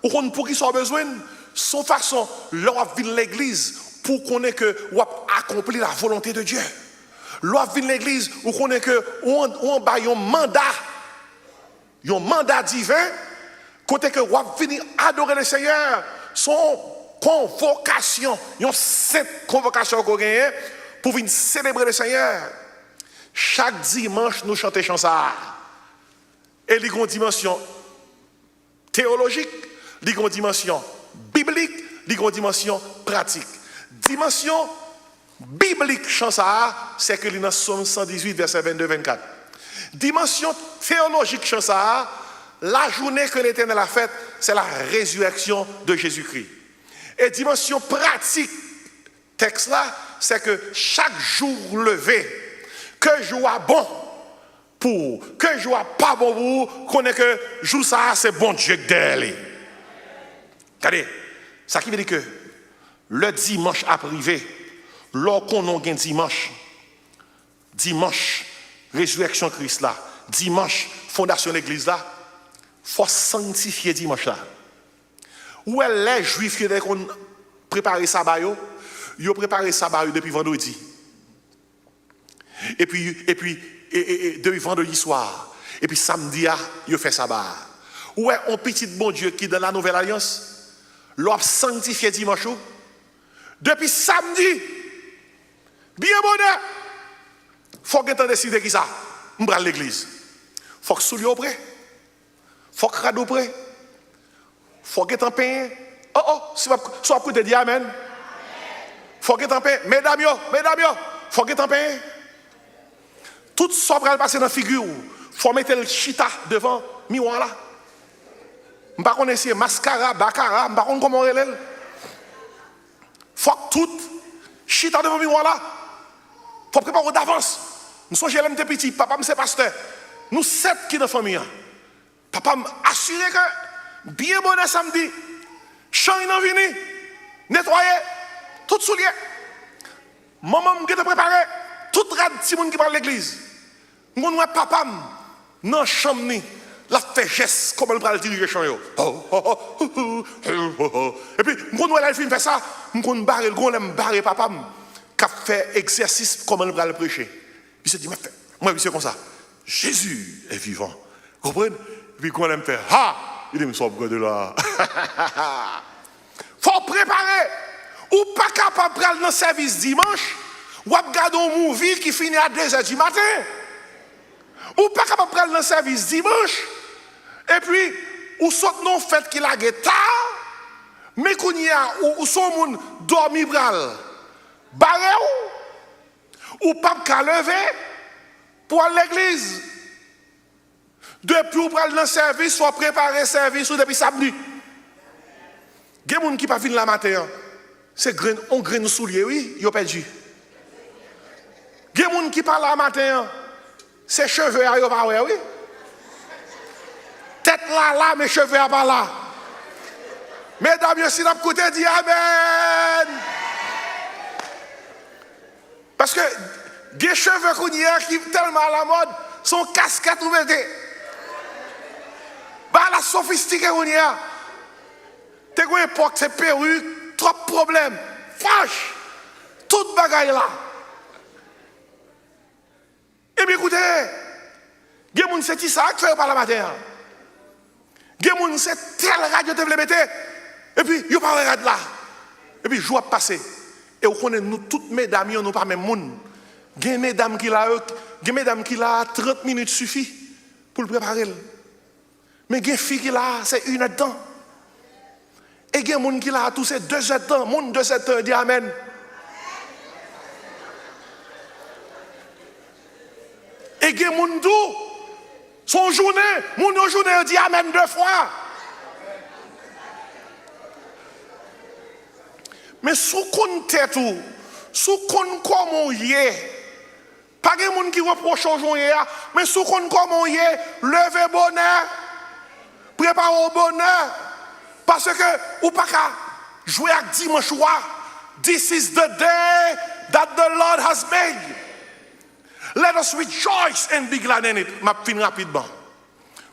Pour qui soit besoin, son façon, leur vie l'église, pour qu'on ait que ou accompli la volonté de Dieu. Leur vie l'église, pour qu'on ait que on a un mandat divin, côté que ou venir adorer le Seigneur, son convocation, cette convocation qu'on gagne pour venir célébrer le Seigneur. Chaque dimanche, nous chantons chanson. Et il y a une dimension théologique, il y a une dimension biblique, il y a une dimension pratique. Dimension biblique, chanson, c'est que dans Somme 118, verset 22-24. Dimension théologique, chanson, la journée que l'Éternel a faite, c'est la résurrection de Jésus-Christ. Et dimension pratique, texte là, c'est que chaque jour levé, que jour bon pour, que jour pas bon pour, qu'on est que jour ça, c'est bon Dieu d'elle. Regardez, ça qui veut dire que le dimanche a privé, lorsqu'on a un dimanche, résurrection Christ là, dimanche, fondation de l'église là, il faut sanctifier dimanche là. Où est les juifs qui ont préparé sabbat, ils ont préparé sabbat depuis vendredi. Et puis depuis vendredi soir. Et puis samedi, ils ont fait sabbat. Où est un petit bon Dieu qui dans la nouvelle alliance, l'a sanctifié dimanche. Depuis samedi, bien bonheur. Il faut que tu décides qui ça. On va à l'église. Il faut que tu sois prêt. Il faut que tu sois prêt. Il faut que tu payes. Oh, si tu as te dire amen. Il faut que tu payes. Mesdames, il faut que tu payes. Tout ça va passer dans la figure. Il faut mettre le chita devant le miroir là. Je ne sais pas si c'est mascara, baccara, je ne sais pas comment on est. Il faut que tout chita devant le miroir là. Il faut préparer d'avance. Nous sommes jeunes petits, papa c'est pasteur. Nous 7 qui dans la famille. Papa m'a assuré que bien bon samedi, champ in vini, nettoyer, tout soulier. Maman m'a préparé tout rad si moun qui parle l'église. Mon papa dans chambre la fait geste comme elle va diriger champ yo. Et puis mon elle fin fait ça, mon barrer le gon barrer papa qui fait exercice comme elle va le prêcher. Il se dit moi c'est comme ça. Jésus est vivant. Comprenez? Puis quand elle me fait il dit me sois de là. Faut préparer ou pas capable de dans le service dimanche. Ou regarder un movie qui finit à 2h du matin. Ou pas capable de prendre le service dimanche. Et puis, ou saute non fait qu'il a tard. Mais qu'on y a, ou son monde dormi bral. Barré ou pas qu'à lever. pour aller à l'église. Depuis ou pral dans le service, soit préparer le service ou depuis samedi. Il y a des gens qui ne pas venir la matin. C'est on graine soulier, oui, ils ont perdu. Il y a des gens qui parlent la matin. C'est cheveux, ils ont pas, oui. Tête là, mes cheveux à pas là. Mesdames, si nous écoutez, dis Amen. Parce que des cheveux qui sont tellement à la mode, sont casquettes ou mettez. Bah la sophistiquée qu'on y a. T'es une époque, c'est perruque, trop de problèmes. Fâche. Toute bagaille là. Et bien écoutez, il y a des gens qui c'est ça qui fait par la matin. Il y a des gens qui c'est tel radio te mettre. Et puis, ils parlent de là. Et puis, jour passé. Et vous connaissez, nous, toutes mesdames, nous pas même monde. Il y a des mesdames qui là, 30 minutes suffit pour le préparer. Mais il y a des filles qui là, c'est 1 heure de temps. Et il y a des gens qui là, tout c'est 2 heures de temps. Monde 2 heures de temps, dit Amen. Et il y a des gens qui son journée, mon journée, dit Amen 2 fois. Mais sous compte tête ou, sous compte comment y est, pas de gens qui reprochent aujourd'hui, mais sous compte comment y est, levez bonheur, préparez au bonheur, parce que ou pas qu'à jouer avec dimanche soir. This is the day that the Lord has made. Let us rejoice and be glad in it. Ma fin rapidement.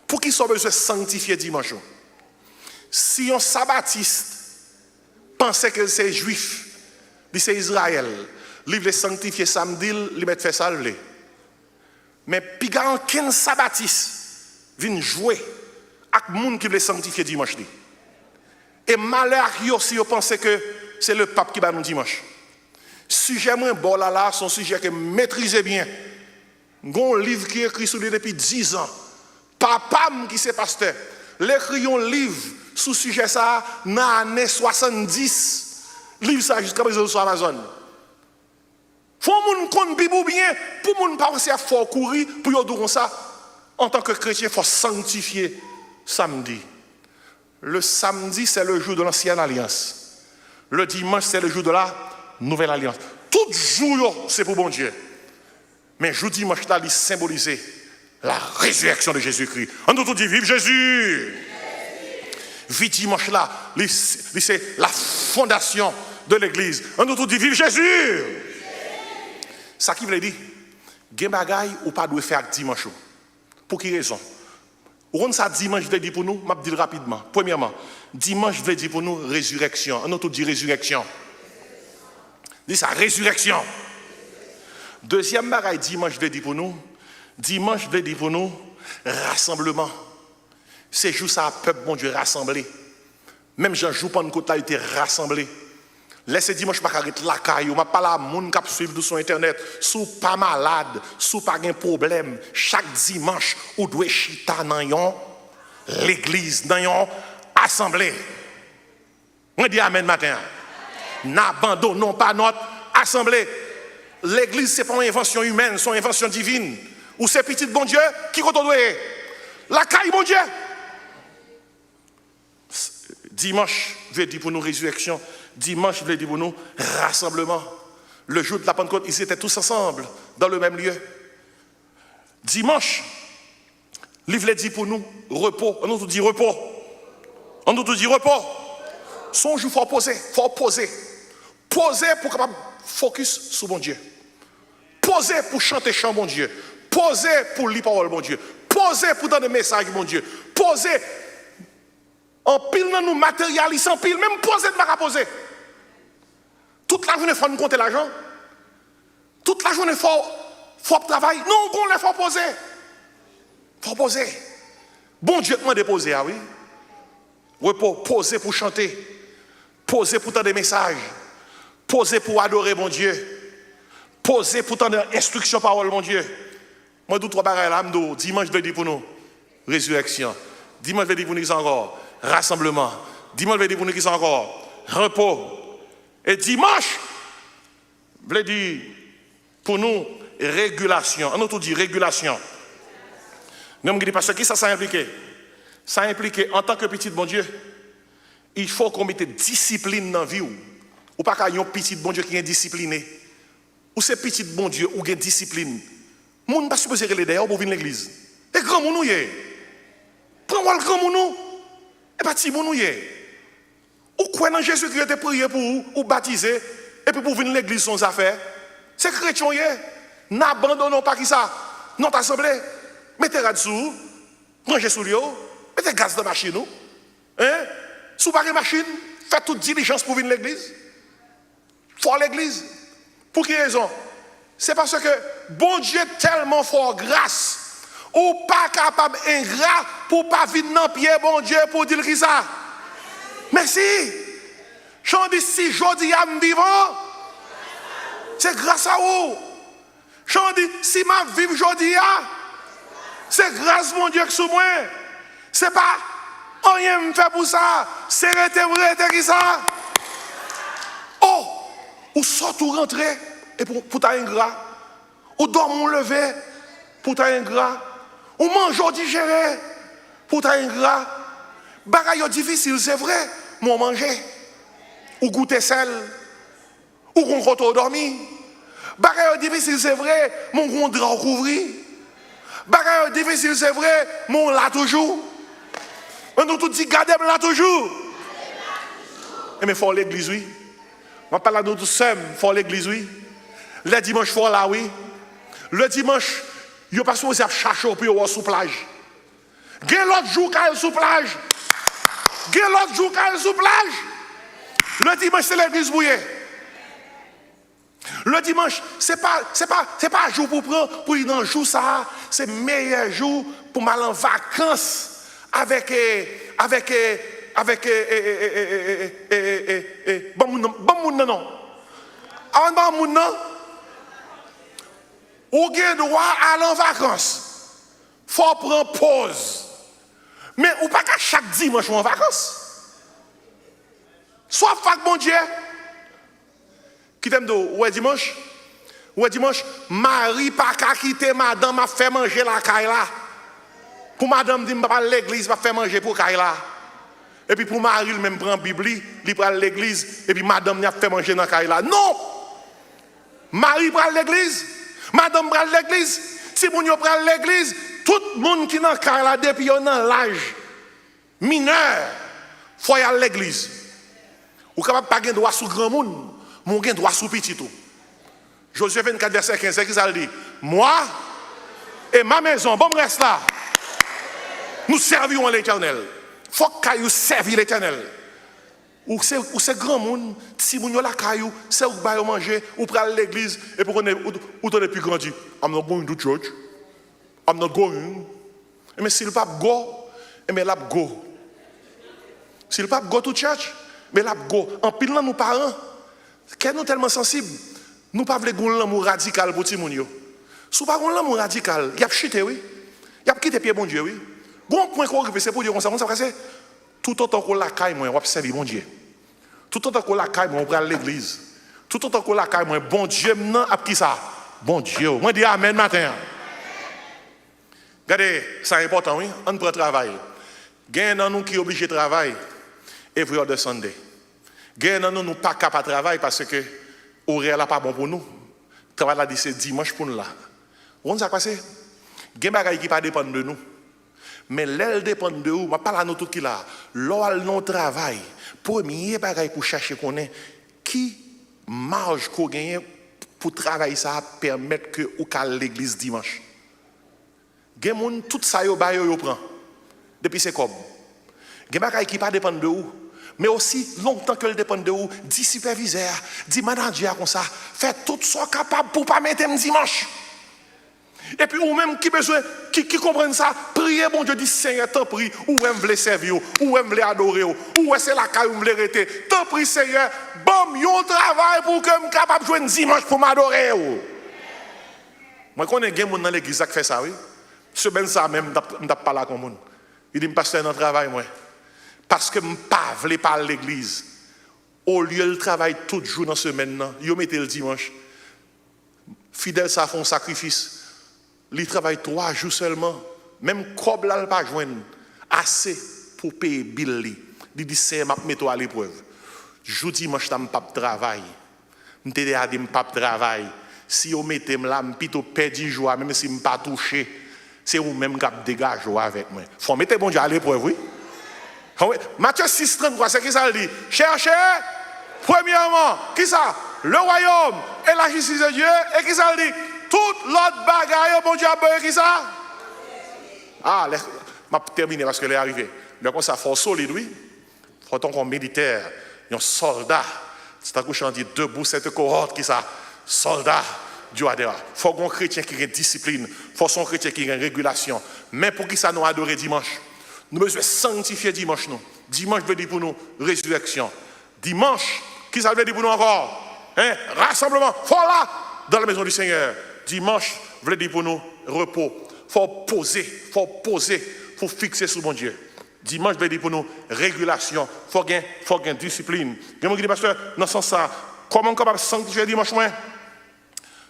Pour qui soit besoin de sanctifier dimanche. Si un sabbatiste pensait que c'est juif, c'est Israël, il veut sanctifier samedi, il met fait ça. Mais puis aucun sabbatiste vient jouer avec les gens qui veulent sanctifier dimanche. Et malheur si vous pensez que c'est le pape qui va nous dimanche. Sujet moins bon là, son sujet que maîtrisez bien. Un livre qui est écrit sur lui depuis 10 ans. Papa qui c'est pasteur. L'écrit un livre sous sujet ça dans l'année 70. Livre ça jusqu'à présent sur Amazon. Faut moun connaître Bible bien pour moun pas penser à fort courir pour yo dire ça. En tant que chrétien, il faut sanctifier samedi. Le samedi, c'est le jour de l'ancienne alliance. Le dimanche, c'est le jour de la nouvelle alliance. Tout jour, c'est pour bon Dieu. Mais jour dimanche, là, il symbolise la résurrection de Jésus-Christ. On nous dit, vive Jésus! Vive dimanche, là, c'est la fondation de l'église. On nous dit, vive Jésus! Ça qui veut dire, il y a des bagailles ou pas doit faire dimanche. Pour quelle raison? On ça dimanche veut dire pour nous, je vais dire rapidement. Premièrement, dimanche veut dire pour nous résurrection. On nous dit résurrection. Dis ça, résurrection. Deuxième bagaille, dimanche veut dire pour nous. Dimanche veut dire pour nous rassemblement. C'est jour ça, peuple bon Dieu rassemblé. Même Jean-Jou Pentecôte a été rassemblé. Laissez dimanche pas arrêter la caille, on m'a pas la monde qui suivre sur internet, sous pas malade, sous pas un problème, chaque dimanche ou doit chita dans l'église, dans yon assemblée. On dit amen matin. N'abandonnons pas notre assemblée. L'église c'est pas une invention humaine, c'est une invention divine. Ou c'est petit bon Dieu qui compte la caille bon Dieu. Dimanche veut dire pour nous résurrection. Dimanche veut dire pour nous rassemblement. Le jour de la Pentecôte, ils étaient tous ensemble dans le même lieu. Dimanche, il veut dire pour nous repos. On nous dit repos. On nous dit repos. Son jour, il faut poser. Faut poser. Poser pour capable focus sur mon Dieu. Poser pour chanter chant mon Dieu. Poser pour lire parole mon Dieu. Poser pour donner message mon Dieu. Poser en pile dans nous matérialisent en pile, même poser de ma poser. Toute la journée, il faut nous compter l'argent. Toute la journée, il faut travailler. Non, il faut poser. Il faut poser. Bon Dieu, m'a déposé, ah oui. Repos, poser pour chanter. Poser pour donner des messages. Poser pour adorer mon Dieu. Poser pour donner instruction parole, mon Dieu. Moi, deux, trois bagages là, dimanche, je vais dire pour nous, résurrection. Dimanche, je vais dire pour nous encore. Rassemblement. Dimanche, veut dire pour nous qui sont encore repos. Et dimanche, veut dire pour nous régulation. On a tout dit régulation. Nous me dit parce que ça implique. Ça implique en tant que petit bon Dieu, il faut qu'on mette discipline dans la vie. Ou pas qu'il y ait un petit bon Dieu qui est discipliné. Ou c'est petit bon Dieu ou qui est discipline. Moun pas supposé aller d'ailleurs pour venir à l'église. Et grand moun nous prends le grand moun nous. Et pas petit moun nous ou quoi dans Jésus qui était prié pour vous ou baptisé et puis pour venir à l'église sans affaire. C'est chrétien n'abandonnons pas qui ça. Notre assemblée mettez là-dessous, rangez sous lui, mettez gaz dans la machine nous. Hein? Sous pas machine, faites toute diligence pour venir à l'église. Faut à l'église. Pour quelle raison? C'est parce que bon Dieu tellement fort grâce ou pas capable ingrat pour pas venir dans pied bon Dieu pour dire qui ça. Merci. J'en dis si je dis à me vivant, c'est grâce à vous. J'en dis si ma vie aujourd'hui, c'est grâce mon Dieu que sous moi. C'est pas rien me fait pour ça. C'est vrai qui ça. Oh, ou sort ou rentrer et pour ta ingrat. Ou dormir lever pour ta ingrat. Ou manger digérer pour ta ingrat. Bagaille difficile, c'est vrai, moi manger. Ou goûter sel. Ou qu'on retourne dormir. Bagaille difficile, c'est vrai, mon gros drap couvrir. Bagaille difficile, c'est vrai, mon là toujours. On nous tout dit, gardez-moi là toujours. Mais il faut l'église, oui. On parle à nous tous seuls, il faut l'église, oui. Le dimanche, il faut là, oui. Le dimanche, il n'y a pas supposé chercher au pied sous plage. Il y a l'autre jour qu'il sous plage. Il y a l'autre jour qu'il sous plage. Le dimanche, c'est l'église bouillée. Le dimanche, c'est pas un jour pour prendre, pour ir dans le jour ça, c'est le meilleur jour pour aller en vacances avec bon moun non. Avant bon moun non. Ou avez droit à aller en vacances. Faut prendre pause. Mais ou pas qu'à chaque dimanche en vacances. Soit fac bon Dieu. Qui t'aime de ouais dimanche, Marie pas qu'à quitter madame m'a fait manger la caille là. Pour madame dit pas l'église va faire manger pour caille là. Et puis pour Marie il même prend Bible, il prend l'église et puis madame n'a fait manger dans caille là. Non. Marie prend l'église, madame prend l'église, si moun yo prend l'église, tout le monde qui dans caille là depuis dans l'âge mineur, faut y aller à l'église. Ou capable pas gain droit sous grand monde. Mon gain droit sous petit tout. Josué 24, verset 15, c'est qui ça le dit? Moi et ma maison, bon, reste là. Nous servirons l'Éternel. Faut que vous serviez l'Éternel. Ou c'est grand monde, si vous avez la caillou, c'est où vous manger, ou prendre l'église, et pour qu'on ait plus grandi. I'm not going to church. I'm not going. Mais si le pape go, mais là go. Si le pape go to church, mais là go. En pile nous parents. Qu'est-ce nous tellement sensibles, nous pas voulons l'amour radical pour Timoun yo. Si pas l'amour radical, il y a chité oui. Il y a quitté pied bon Dieu oui. Bon point qu'on arrive c'est pour dire comme ça c'est tout autant qu'on la caille moi on va servir bon Dieu. Tout autant qu'on la caille moi on prend l'église. Tout autant qu'on la caille moi bon Dieu maintenant a qui ça? Bon Dieu. Moi dis amen matin. Regardez, c'est important oui, on prend travail. Gain dans nous qui obligé de travailler every other Sunday. Gain nous pas capable de travailler parce que horaire là pas bon pour nous. Travail là dit c'est dimanche pour nous là. On ça passé. Gain bagaille qui pas dépend de nous. Mais l'aile dépend de nous, on parle à nous tout qui là. L'ol non travail. Premier bagaille pour chercher qu'on est qui marge qu'on gagne pour travailler ça permettre que ou cale l'église dimanche. Gain moun tout ça yo ba yo prend. Depuis c'est comme. Gain bagaille qui pas dépend de nous. Mais aussi, longtemps que le dépend de vous, dit superviseur, dit manager comme ça, faites tout ce capable pour ne pas mettre un dimanche. Et puis, ou même qui besoin, qui comprennent ça, priez, bon Dieu, dit Seigneur, t'en prie, ou vous voulez servir, ou vous voulez adorer, ou c'est la caille où vous voulez arrêter. T'en prie, Seigneur, bon, yon travail pour que je sois capable de jouer un dimanche pour m'adorer. Moi, quand on est dans l'église qui fait ça, oui, ce ben ça même, je ne pas là comme monde. Il dit, pasteur, dans le travail, moi. Parce que je ne veux pas parler à l'église. Au lieu de travailler tout jour dans la semaine, je mets le dimanche. Fidèle, ça fait un sacrifice. Il travaille 3 jours seulement. Même comme là, il pas joindre assez pour payer bill. Il dit, c'est ma mettre à l'épreuve. Je dimanche, je n'ai pas de travail. Je n'ai pas de travail. Si vous mettez là, je plutôt perdu joie, même si je ne pas touché. C'est vous-même qui dégagez joie avec moi. Il faut mettre bon Dieu à l'épreuve, oui. Matthieu 6, 33, c'est qui ça dit? Cherchez, premièrement, qui ça? Le royaume et la justice de Dieu. Et qui ça dit? Toute l'autre bagaille, bon Dieu a besoin qui ça? Ah, je vais terminer parce que est arrivé. Mais comme ça, il faut solide, oui. Il faut qu'on militaire, un soldat. C'est un coup, je dis debout, cette cohorte qui ça? Soldat. Dieu adore. Il faut qu'on chrétien qui ait discipline. Il faut son chrétien qui ait régulation. Mais pour qui ça nous adorer dimanche? Nous devons sanctifier dimanche. Nous. Dimanche veut dire pour nous résurrection. Dimanche, qui ça veut dire pour nous encore? Hein? Rassemblement. Faut là, dans la maison du Seigneur. Dimanche veut dire pour nous repos. Faut poser, faut fixer sur mon Dieu. Dimanche veut dire pour nous régulation. Faut gain discipline. Quelqu'un qui dit pasteur, dans ce sens ça, comment capable sanctifier dimanche moins?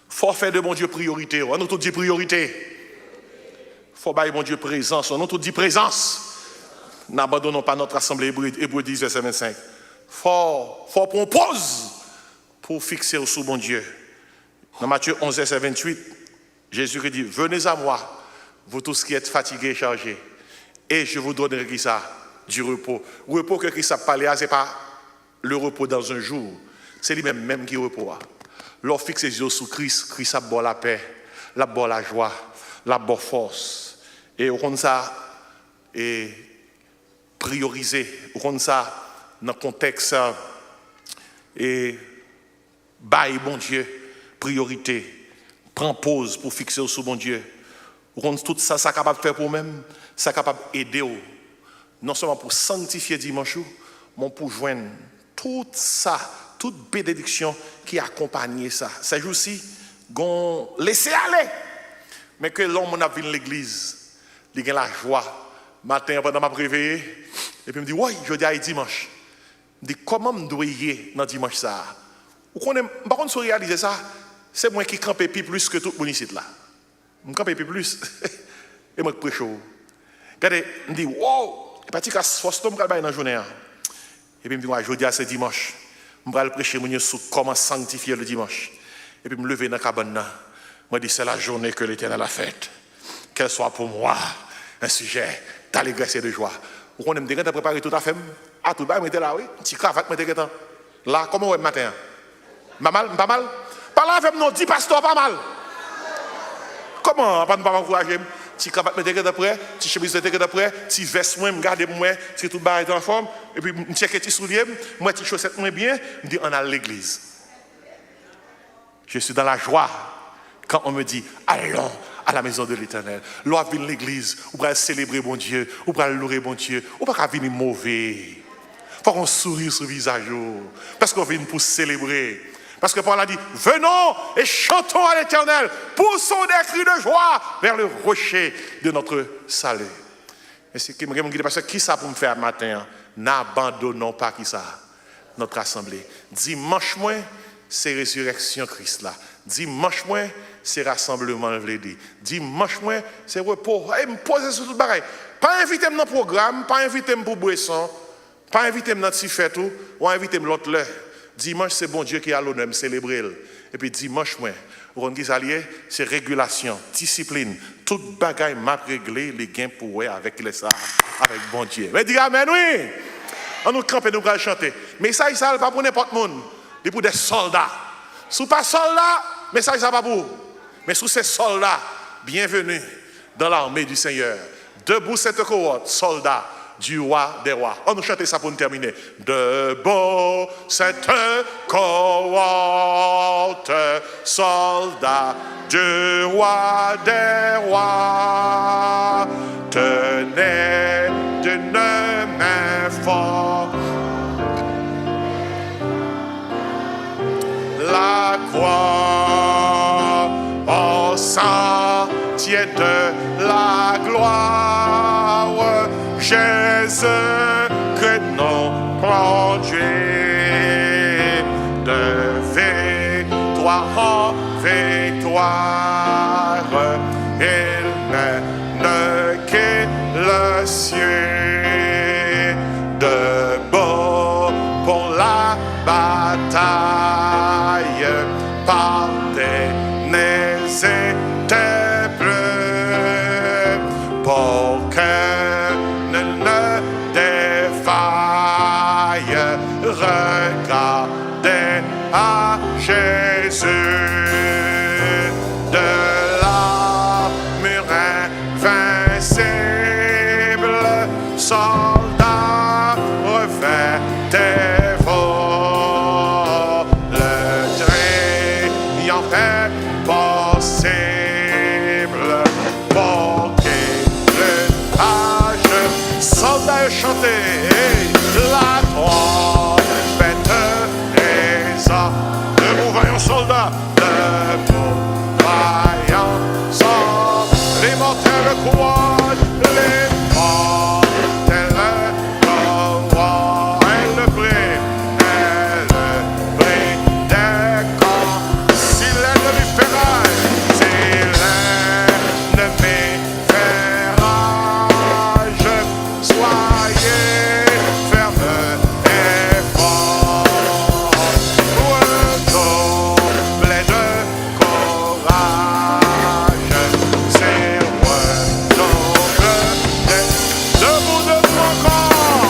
Faut faire de mon Dieu priorité. On nous tout dit priorité. Faut bailler mon Dieu présence. On nous tout dit présence. N'abandonnons pas notre assemblée Hébreux 10, verset 25. Faut qu'on pose pour fixer sur mon Dieu. Dans Matthieu 11, verset 28, Jésus dit, venez à moi, vous tous qui êtes fatigués et chargés, et je vous donnerai qui ça? Du repos. Repos que Christ a parlé, ce n'est pas le repos dans un jour, c'est lui-même même qui repos. Lorsqu'on fixe les yeux sur Christ, Christ a bon la paix, la bonne la joie, la bonne force. Et on compte ça, et prioriser, on compte ça dans le contexte, et bail bon Dieu, priorité. Prends pause pour fixer sur mon Dieu. Tout ça, ça capable de faire pour nous-mêmes, ça capable d'aider. Non seulement pour sanctifier dimanche, mais pour joindre tout ça, toute bénédiction qui accompagne ça. C'est juste aussi, laisser aller. Mais que l'homme a vu l'église, il a la joie. Matin, pendant ma réveillé, et puis il me dit, oui, je dis à dimanche. Il me dit, comment je dois y aller dans dimanche ça? Par contre, si vous réalisez ça, c'est moi qui campe plus que tout le monde ici là. Je campe plus. Et moi qui prêche. Regardez, je me dis, wow, et puis je force dans la journée. Et puis je me dis, ouais, je dis à ce dimanche, je vais prêcher sur comment sanctifier le dimanche. Et puis je me lever dans la cabane. Je me dis, c'est la journée que l'Éternel a faite. Qu'elle soit pour moi un sujet d'allégresse et de joie. Vous connaissez, je me préparé tout à fait. À tout bas, je là, oui. Petit cravate, je me là, comment vous êtes matin? Pas mal? Pas là avec nous, 10 pasteurs, pas mal. Comment? Pas m'encourager. Si cravate me dégueule d'après, si chemise me dégueule d'après, si veste moi, me garde moi, si tout bas est en forme, et puis me checker tes souliers, moi tes chaussettes moins bien, me dit on a l'église. Je suis dans la joie quand on me dit allons à la maison de l'Éternel. L'on vient l'église, ou pour célébrer mon Dieu, ou pour louer mon Dieu, ou pas venir mauvais. Faut qu'on sourie sur le visage, parce qu'on vient pour célébrer. Parce que Paul a dit, venons et chantons à l'Éternel, poussons des cris de joie vers le rocher de notre salut. Et c'est qui ça pour me faire matin? N'abandonnons pas qui ça? Notre assemblée. Dimanche moins, c'est résurrection Christ là. Dimanche moins, c'est rassemblement, je l'ai dit. Dimanche moins, c'est repos. Et me poser sur tout le bagage. Pas inviter dans le programme, pas inviter pour boisson, pas inviter dans le fête ou inviter l'autre l'heure. Dimanche, c'est bon Dieu qui a l'honneur de célébrer. Et puis dimanche, c'est régulation, discipline. Toute bagaille m'a réglé les gains pour avec les ça, avec bon Dieu. Mais dis amen, oui. On nous campe et nous allons chanter. Mais ça, ça pas pour n'importe qui. C'est pour des soldats. Si pas soldats, mais ça, ça pas pour. Mais sous ces soldats, bienvenue dans l'armée du Seigneur. Debout cette cohorte, soldats du roi des rois. On nous chante ça pour nous terminer. Debout cette cohorte, soldats du roi des rois, tenez d'une main forte la croix au sentier de la gloire. Jésus que nous conduit de victoire en victoire. gloire. Il ne que le ciel, debout pour la bataille, par des nez étaient bleus, pour que ne défaille. Regardez à Jésus de l'armure invincible, soldat revêtez-vous, le triomphe possible, pour qu'il le âge, soldat chanter la trompette des hommes. Debout, vaillants soldats, debout, vaillants soldats, les mortels croient, les mortels croient, elle le brille des camps. Si l'ennemi fait rage, si l'ennemi fait rage, soyez fermes et forts. Redoublez de courage, c'est redoublez debout, debout encore,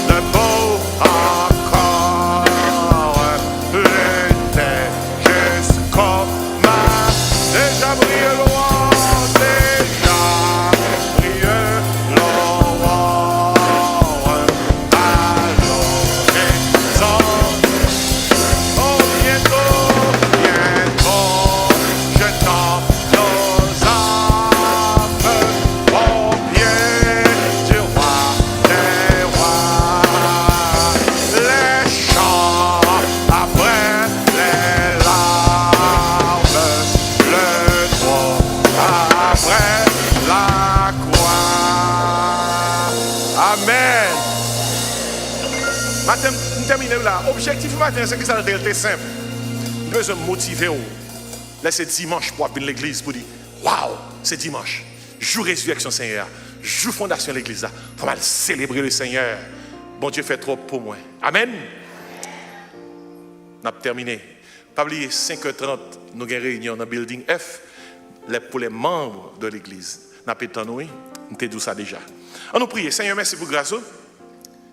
debout encore, luttez jusqu'au matin. Déjà brille loin, déjà brille loin, oh bientôt, je tends nos âmes au pied du roi des rois. Les chants après les larmes, le trône après la croix. Amen. Matin, nous terminons là. Objectif du matin, c'est que ça était simple. Nous devons motiver. Là, c'est dimanche pour venir à l'église pour dire waouh, c'est dimanche. Jour résurrection Seigneur. Jour fondation de l'église. Il faut mal célébrer le Seigneur. Bon Dieu fait trop pour moi. Amen. On a terminé. Pas oublier, 5h30, nous avons une réunion dans le building F pour les membres de l'église. Nous avons nous avons dit ça déjà. On nous prie. Seigneur, merci pour grâce.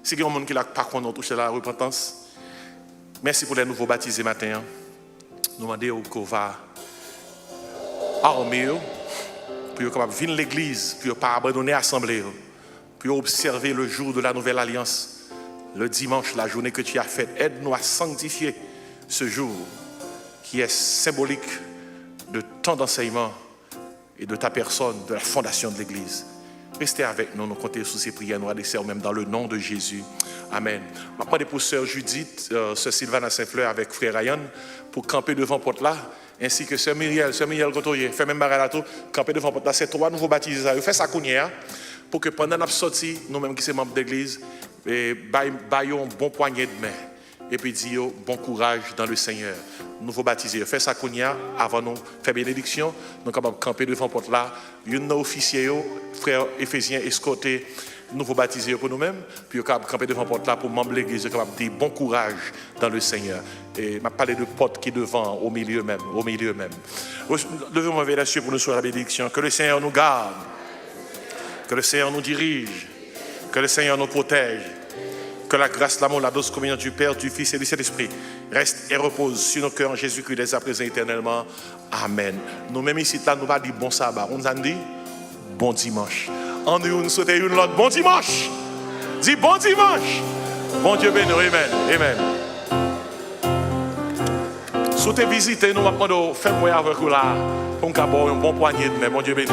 Si il y a un monde qui n'a pas touché la repentance, merci pour les nouveaux baptisés matin. Nous demandons qu'on va armer pour qu'on vienne à l'église, pour ne pas abandonner l'assemblée, pour observer le jour de la nouvelle alliance, le dimanche, la journée que tu as faite. Aide-nous à sanctifier ce jour qui est symbolique de tant d'enseignements et de ta personne, de la fondation de l'église. Restez avec nous, nous comptons sur ces prières, nous adressons même dans le nom de Jésus. Amen. Je vais pour sœur Judith, sœur Sylvana Saint-Fleur avec frère Ryan pour camper devant porte là, ainsi que sœur Myriel Gotoye, fait même Maralato, camper devant porte là. C'est trois nouveaux baptisés. Faites ça pour que pendant notre sortie, nous-mêmes qui sommes membres d'église, baillons un bon poignet de main. Et puis disons bon courage dans le Seigneur. Nouveau baptisé. Faites ça avant nous faire bénédiction. Nous sommes capables de camper devant porte là. Une officier, frère Éphésiens, escorté, nouveau baptisé pour nous-mêmes. Puis nous sommes capables de camper devant porte là pour membres de l'église. Nous sommes capables de dire bon courage dans le Seigneur. Et je parle de porte qui est devant, au milieu même. Levez-moi vers les cieux pour nous sur la bénédiction. Que le Seigneur nous garde. Que le Seigneur nous dirige. Que le Seigneur nous protège. Que la grâce, l'amour, la douce communion du Père, du Fils et du Saint-Esprit reste et repose sur nos cœurs en Jésus-Christ dès à présent éternellement. Amen. Nous-mêmes ici, là, nous va dire bon sabbat. On nous a dit bon dimanche. En nous souhaitons une autre bon dimanche. Dis bon dimanche. Bon Dieu béni. Amen. Si vous visitez, nous allons faire avec vous là. Pour nous avoir un bon poignet de main. Bon Dieu béni.